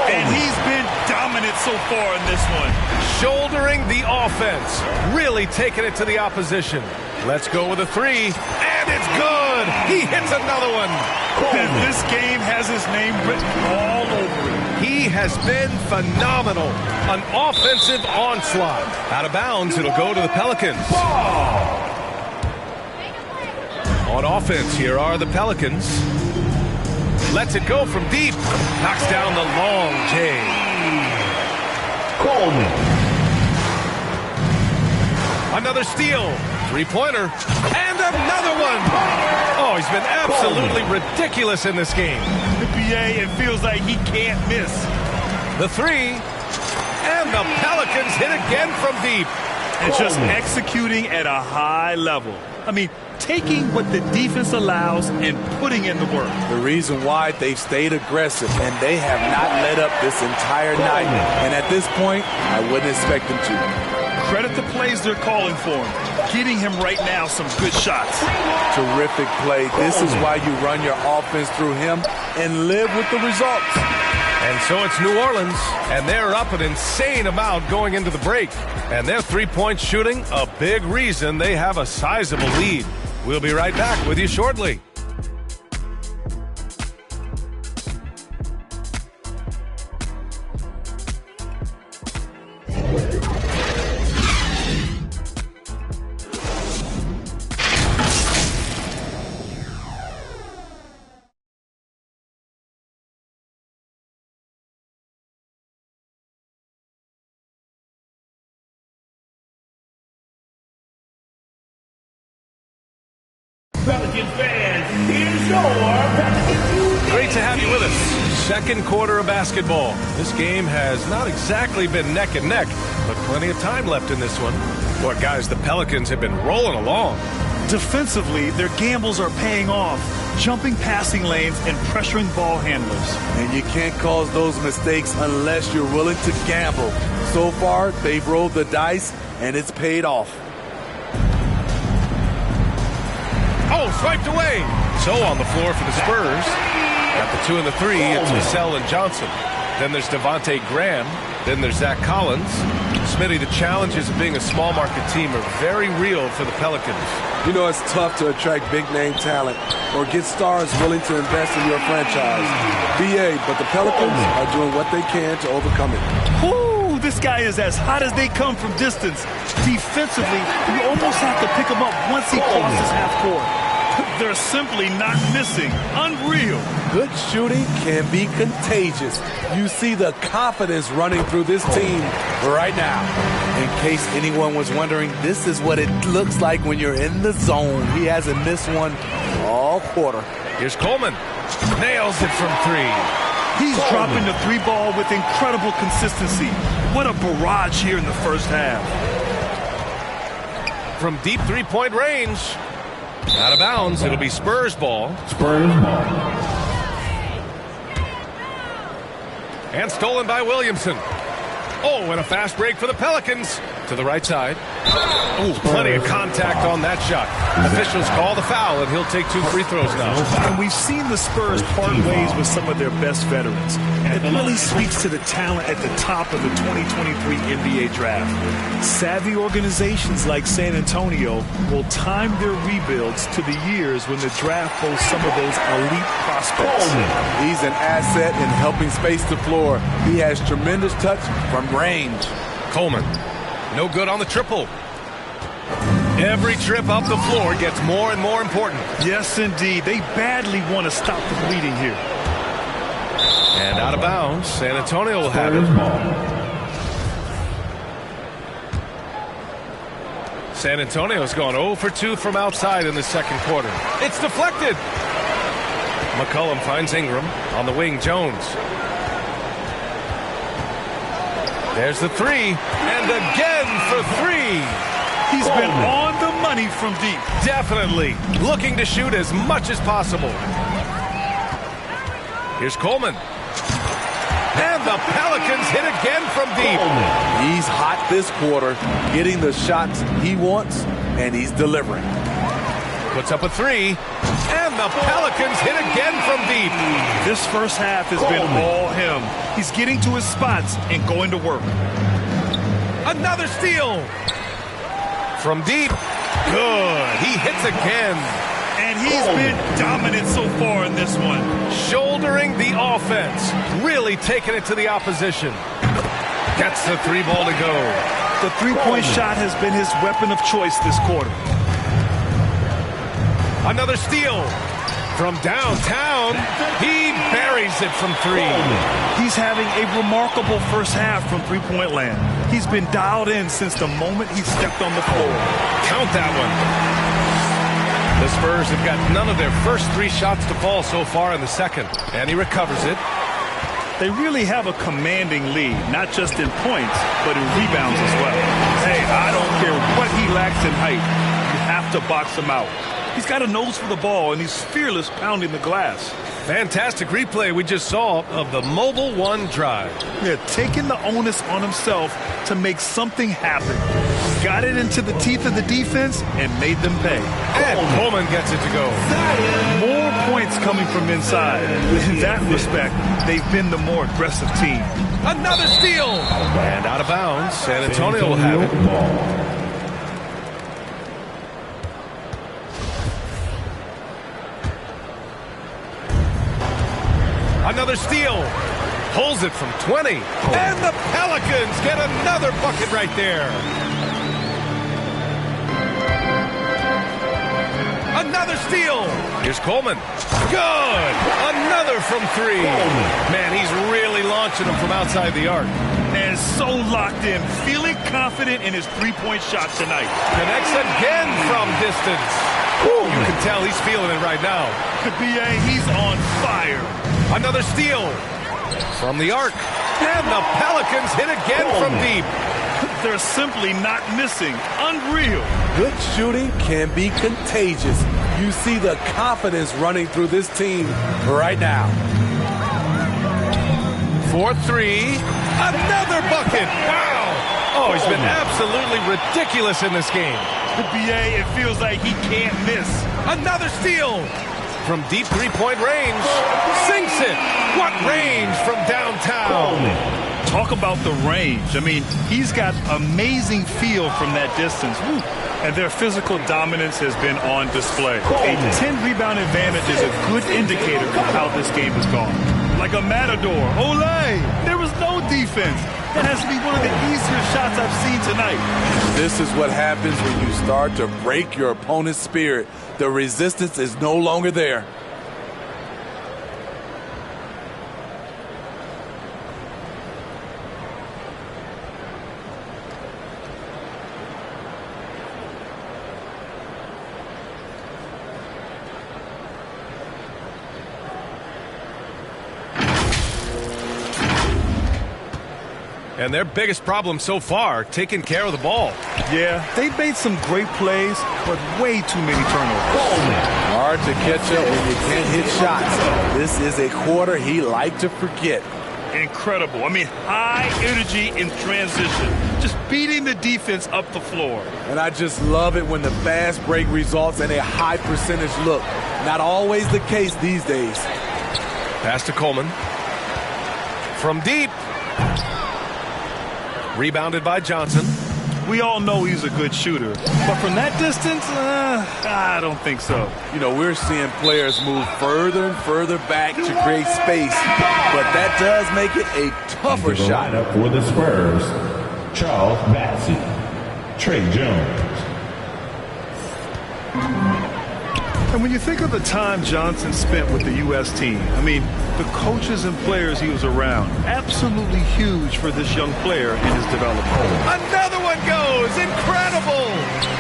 And he's been dominant so far in this one. Shouldering the offense, really taking it to the opposition. Let's go with a three, and it's good. He hits another one. And this game has his name written all over it. He has has been phenomenal. An offensive onslaught. Out of bounds, it'll go to the Pelicans. On offense, here are the Pelicans. Lets it go from deep. Knocks down the long J. Coleman. Another steal. Three-pointer. And another one. Oh, he's been absolutely ridiculous in this game. NBA, it feels like he can't miss. The three. And the Pelicans hit again from deep. And just executing at a high level. I mean, taking what the defense allows and putting in the work. The reason why they've stayed aggressive and they have not let up this entire night. And at this point, I wouldn't expect them to. Credit the plays they're calling for him. Getting him right now some good shots. Terrific play. This is why you run your offense through him and live with the results. And so it's New Orleans, and they're up an insane amount going into the break. And their three-point shooting, a big reason they have a sizable lead. We'll be right back with you shortly. Pelicans fans, here's your Pelicans. Great to have you with us. Second quarter of basketball. This game has not exactly been neck and neck, but plenty of time left in this one. Boy, guys, the Pelicans have been rolling along. Defensively, their gambles are paying off, jumping passing lanes and pressuring ball handlers. And you can't cause those mistakes unless you're willing to gamble. So far, they've rolled the dice, and it's paid off. Oh, swiped away. So on the floor for the Spurs. At the 2 and the 3, it's Vassell and Johnson. Then there's Devontae Graham. Then there's Zach Collins. Smitty, the challenges of being a small market team are very real for the Pelicans. You know, it's tough to attract big-name talent or get stars willing to invest in your franchise. BA, but the Pelicans are doing what they can to overcome it. Ooh, this guy is as hot as they come from distance. Defensively, you almost have to pick him up once he crosses half court. They're simply not missing. Unreal. Good shooting can be contagious. You see the confidence running through this team right now. In case anyone was wondering, this is what it looks like when you're in the zone. He hasn't missed one all quarter. Here's Coleman. Nails it from three. He's dropping the three ball with incredible consistency. What a barrage here in the first half. From deep three-point range. Out of bounds, it'll be Spurs ball. And stolen by Williamson. Oh, and a fast break for the Pelicans. To the right side. Oh, plenty of contact on that shot. Officials call the foul, and he'll take 2 free throws now. And we've seen the Spurs part ways with some of their best veterans. It really speaks to the talent at the top of the 2023 NBA draft. Savvy organizations like San Antonio will time their rebuilds to the years when the draft boasts some of those elite prospects. He's an asset in helping space the floor. He has tremendous touch from range. Coleman. No good on the triple. Every trip up the floor gets more and more important. Yes, indeed. They badly want to stop the bleeding here. And out of bounds, San Antonio will have it. San Antonio's gone 0 for 2 from outside in the second quarter. It's deflected. McCollum finds Ingram. On the wing, Jones. There's the three, and again for three. He's been on the money from deep. Definitely looking to shoot as much as possible. Here's Coleman. And the Pelicans hit again from deep. He's hot this quarter, getting the shots he wants, and he's delivering. Puts up a three, and the Pelicans hit again from deep. This first half has been all him. He's getting to his spots and going to work. Another steal. From deep. Good. He hits again. And And he's been dominant so far in this one. Shouldering the offense. Really taking it to the opposition. Gets the three ball to go. The three-point shot has been his weapon of choice this quarter. Another steal. From downtown, he buries it from three. He's having a remarkable first half from three-point land. He's been dialed in since the moment he stepped on the floor. Count that one. The Spurs have got none of their first three shots to fall so far in the second, and he recovers it. They really have a commanding lead, not just in points, but in rebounds as well. Hey, I don't care what he lacks in height. You have to box him out. He's got a nose for the ball, and he's fearless pounding the glass. Fantastic replay we just saw of the mobile one drive. Yeah, taking the onus on himself to make something happen. Got it into the teeth of the defense and made them pay. And Coleman gets it to go. More points coming from inside. In that respect, they've been the more aggressive team. Another steal! And out of bounds. San Antonio will have it. Another steal. Pulls it from 20. And the Pelicans get another bucket right there. Another steal. Here's Coleman. Good. Another from three. Man, he's really launching them from outside the arc. And so locked in, feeling confident in his three-point shot tonight. Connects again from distance. Ooh, you can tell he's feeling it right now. BA, he's on fire. Another steal from the arc. And the Pelicans hit again from deep. They're simply not missing. Unreal. Good shooting can be contagious. You see the confidence running through this team right now. 4-3. Another bucket. Wow. Oh, he's been absolutely ridiculous in this game. The BA, it feels like he can't miss. Another steal. From deep three-point range. Sinks it. What range from downtown. Talk about the range. I mean, he's got amazing feel from that distance. Woo. And their physical dominance has been on display. A 10-rebound advantage is a good indicator of how this game has gone. Like a matador. Olay! There was no defense. That has to be one of the easier shots I've seen tonight. This is what happens when you start to break your opponent's spirit. The resistance is no longer there. And their biggest problem so far, taking care of the ball. Yeah, they've made some great plays, but way too many turnovers. Hard to catch up when you can't hit shots. This is a quarter he liked to forget. Incredible. I mean, high energy in transition. Just beating the defense up the floor. And I just love it when the fast break results in a high percentage look. Not always the case these days. Pass to Coleman. From deep. Rebounded by Johnson. We all know he's a good shooter, but from that distance, I don't think so. You know, we're seeing players move further and further back to create space, but that does make it a tougher shot. For the Spurs, Charles Bassey, Trey Jones. And when you think of the time Johnson spent with the U.S. team, I mean, the coaches and players he was around, absolutely huge for this young player in his development. Another one goes. Incredible.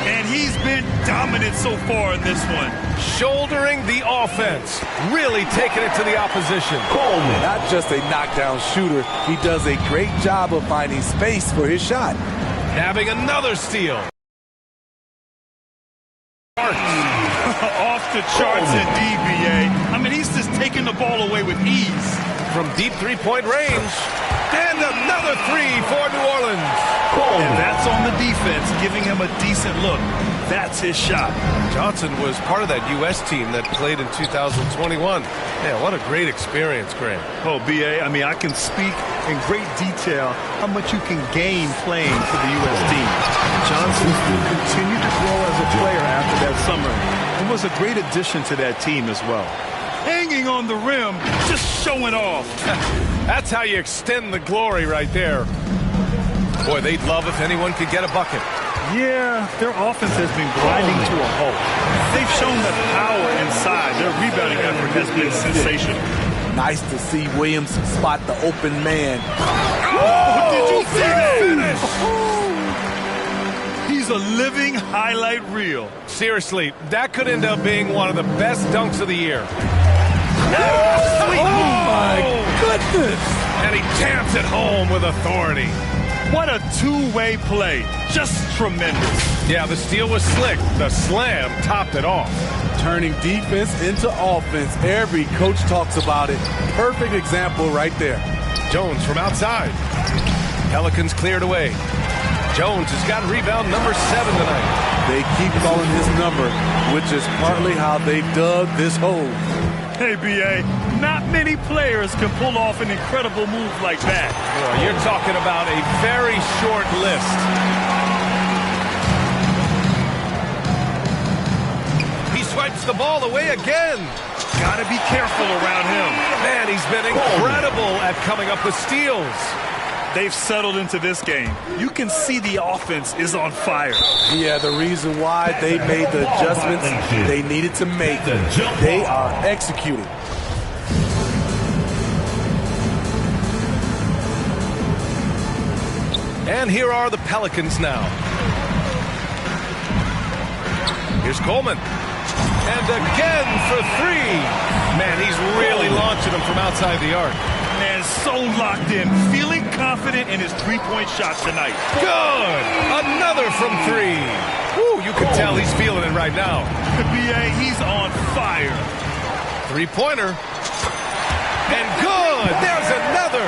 And he's been dominant so far in this one. Shouldering the offense. Really taking it to the opposition. Coleman, not just a knockdown shooter, he does a great job of finding space for his shot. Having another steal. Off the charts in DBA. I mean, he's just taking the ball away with ease. From deep three-point range. And another three for New Orleans. And that's on the defense, giving him a decent look. That's his shot. Johnson was part of that U.S. team that played in 2021. Yeah, what a great experience, Graham. Oh, B.A., I mean, I can speak in great detail how much you can gain playing for the U.S. team. Johnson continued to grow as a player after that summer. and was a great addition to that team as well. Hanging on the rim, just showing off. That's how you extend the glory right there. Boy, they'd love if anyone could get a bucket. Yeah, their offense has been grinding to a halt. They've shown the power inside. Their rebounding effort has been sensational. Nice to see Williams spot the open man. Oh, did you see that? He's a living highlight reel. Seriously, that could end up being one of the best dunks of the year. Sweet move. My goodness. And he taps it home with authority. What a two-way play. Just tremendous. Yeah, the steal was slick. The slam topped it off. Turning defense into offense. Every coach talks about it. Perfect example right there. Jones from outside. Pelicans cleared away. Jones has got rebound number 7 tonight. They keep calling his number, which is partly how they've dug this hole. Hey, B.A., not many players can pull off an incredible move like that. Boy, you're talking about a very short list. He swipes the ball away again. Gotta be careful around him. Man, he's been incredible at coming up with steals. They've settled into this game. You can see the offense is on fire. Yeah, the reason why they made the adjustments they needed to make. They are executing. And here are the Pelicans now. Here's Coleman. And again for 3. Man, he's really launching them from outside the arc. Man, so locked in, feeling confident in his three-point shot tonight. Good! Another from 3. Woo, you can tell he's feeling it right now. The B.A., he's on fire. 3-pointer. And good! There's another!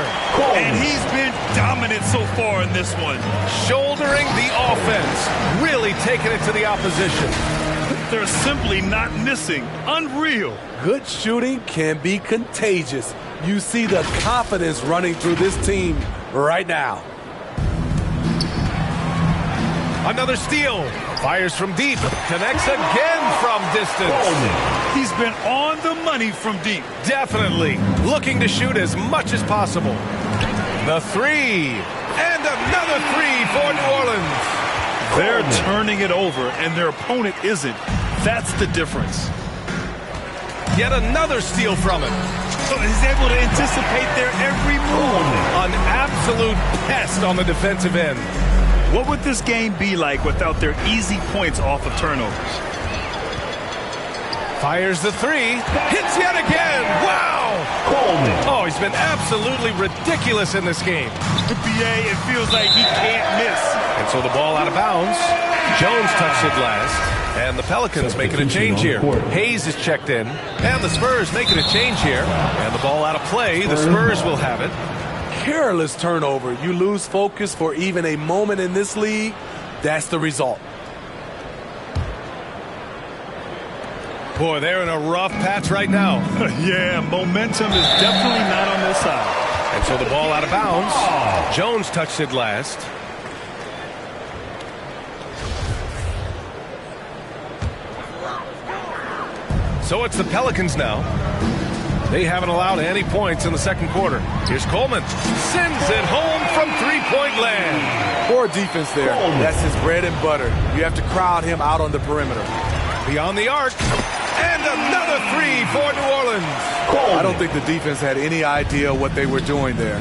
And he's been dominant so far in this one. Shouldering the offense. Really taking it to the opposition. They're simply not missing. Unreal. Good shooting can be contagious. You see the confidence running through this team right now. Another steal. Fires from deep. Connects again from distance. He's been on the money from deep. Definitely. Looking to shoot as much as possible. The 3. And another 3 for New Orleans. They're turning it over, and their opponent isn't. That's the difference. Yet another steal from him. So he's able to anticipate their every move. An absolute pest on the defensive end. What would this game be like without their easy points off of turnovers? Fires the 3. Hits yet again. Wow! Oh, he's been absolutely ridiculous in this game. The BA, it feels like he can't miss. And so the ball out of bounds. Jones touched it last. And the Pelicans making a change here. Hayes is checked in. And the Spurs making a change here. And the ball out of play. The Spurs will have it. Careless turnover. You lose focus for even a moment in this league. That's the result. Boy, they're in a rough patch right now. Yeah, momentum is definitely not on their side. And so the ball out of bounds. Jones touched it last. So it's the Pelicans now. They haven't allowed any points in the second quarter. Here's Coleman. Sends it home from three-point land. Poor defense there. That's his bread and butter. You have to crowd him out on the perimeter. Beyond the arc. And another 3 for New Orleans. I don't think the defense had any idea what they were doing there.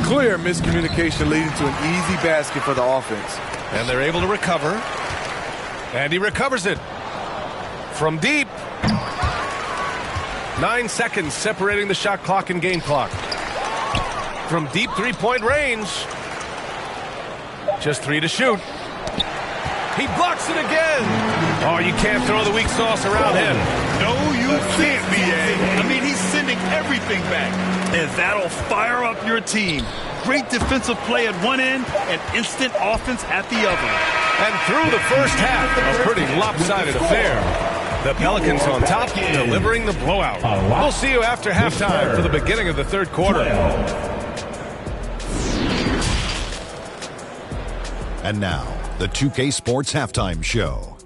Clear miscommunication leading to an easy basket for the offense. And they're able to recover. And he recovers it. From deep. 9 seconds separating the shot clock and game clock. From deep three-point range. Just 3 to shoot. He blocks it again. Oh, you can't throw the weak sauce around him. No, you can't, B.A. I mean, he's sending everything back. And that'll fire up your team. Great defensive play at one end and instant offense at the other. And through the first half, a pretty lopsided affair. The Pelicans on top, delivering the blowout. We'll see you after halftime for the beginning of the third quarter. And now, the 2K Sports Halftime Show.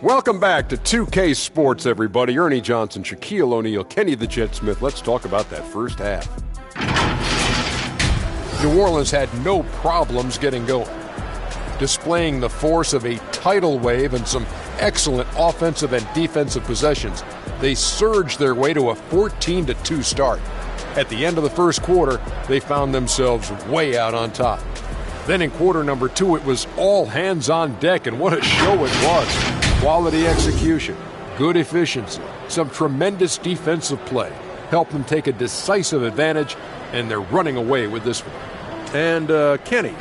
Welcome back to 2K Sports, everybody. Ernie Johnson, Shaquille O'Neal, Kenny the Jet Smith. Let's talk about that first half. New Orleans had no problems getting going, displaying the force of a tidal wave and some excellent offensive and defensive possessions. They surged their way to a 14-2 start. At the end of the first quarter, they found themselves way out on top. Then in quarter number 2, it was all hands on deck, and what a show it was. Quality execution, good efficiency, some tremendous defensive play helped them take a decisive advantage, and they're running away with this one. And, Kenny,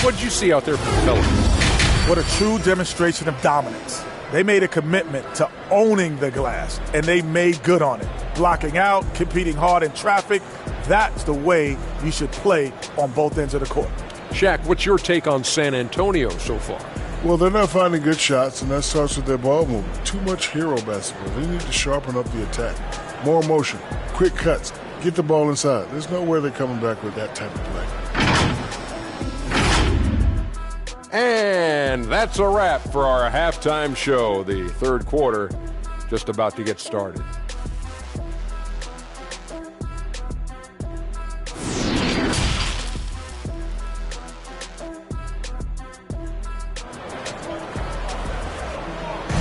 what did you see out there from the Pelicans? What a true demonstration of dominance. They made a commitment to owning the glass, and they made good on it. Blocking out, competing hard in traffic, that's the way you should play on both ends of the court. Shaq, what's your take on San Antonio so far? Well, they're not finding good shots, and that starts with their ball movement. Too much hero basketball. They need to sharpen up the attack. More motion, quick cuts, get the ball inside. There's no way they're coming back with that type of play. And that's a wrap for our halftime show. The third quarter just about to get started.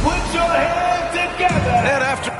Put your hands together. And after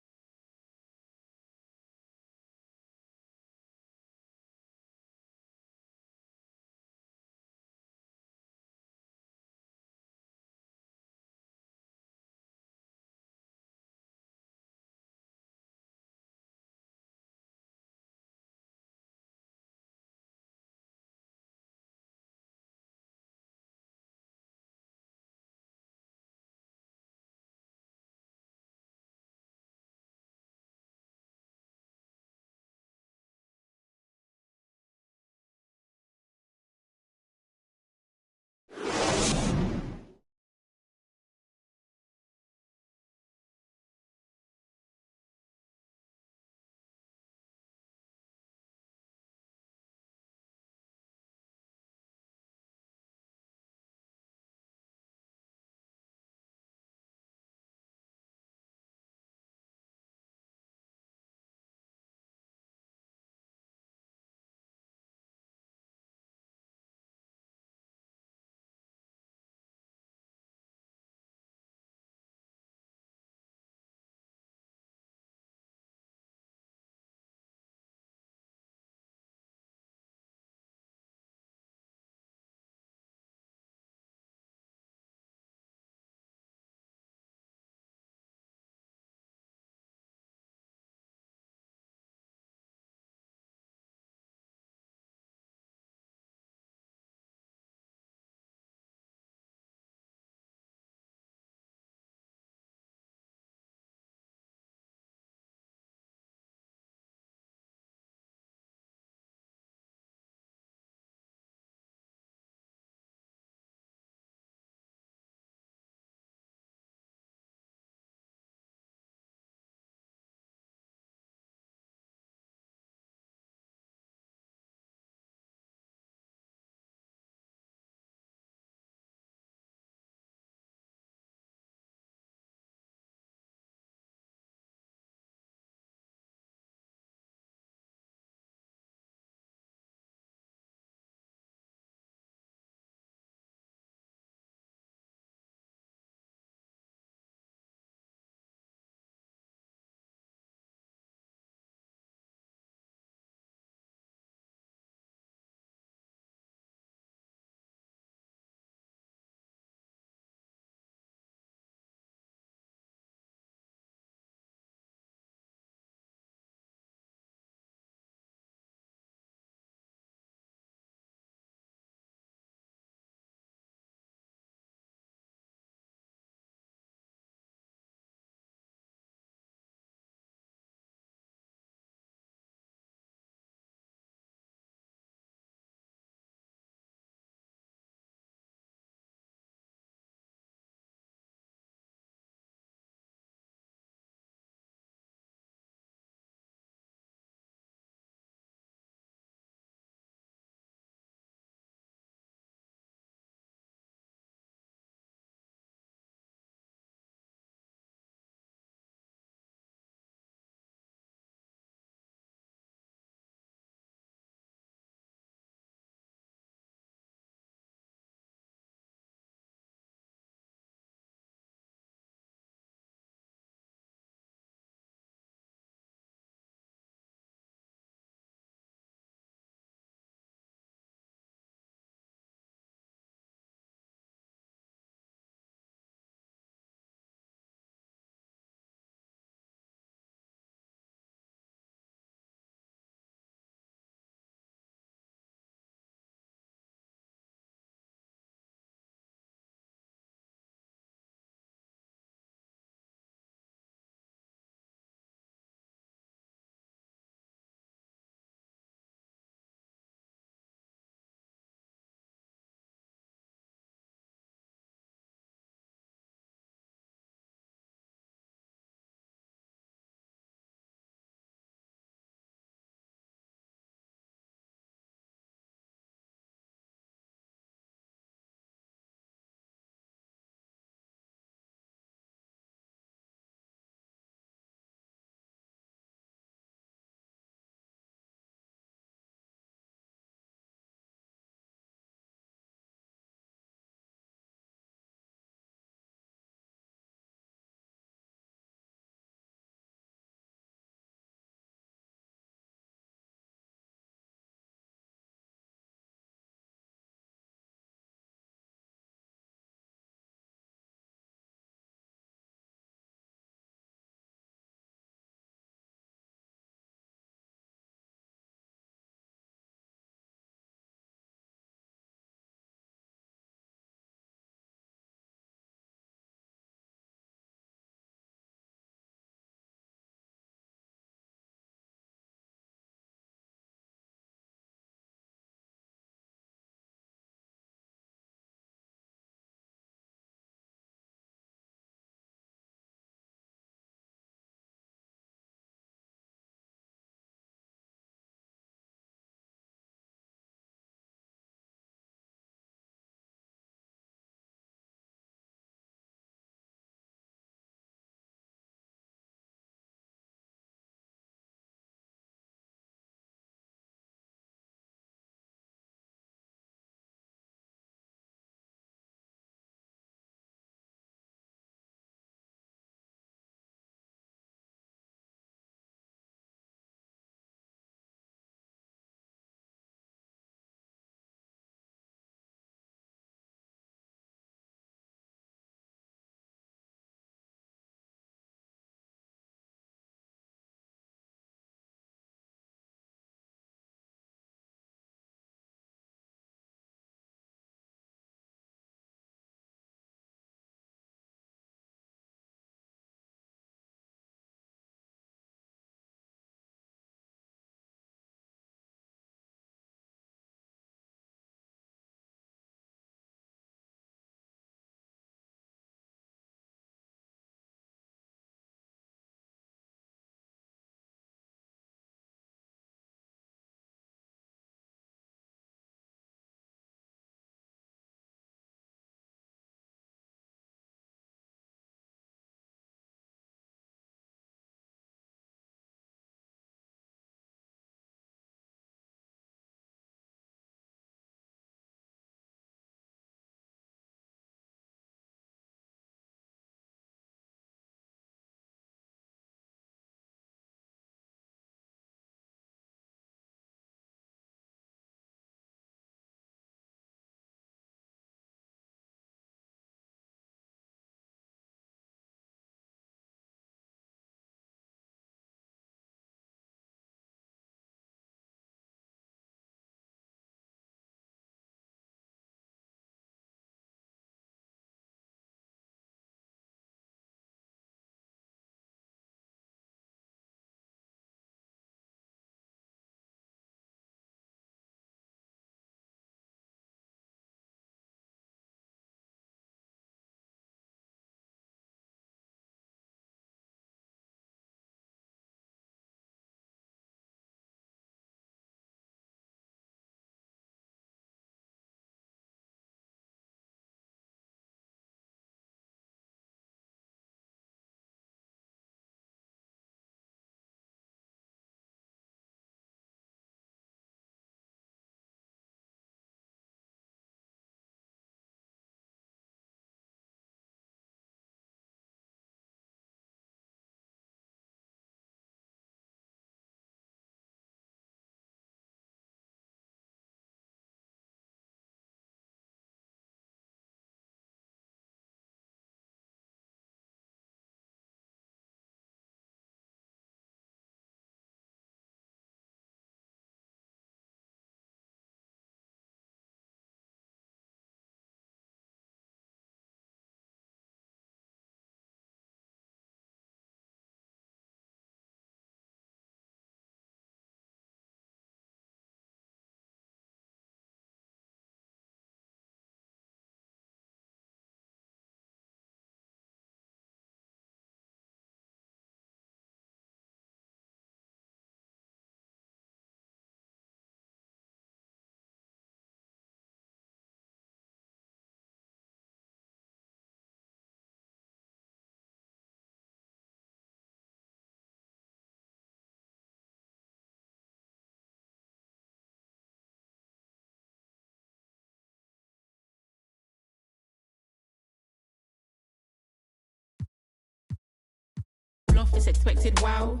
bluff, it's expected, wow.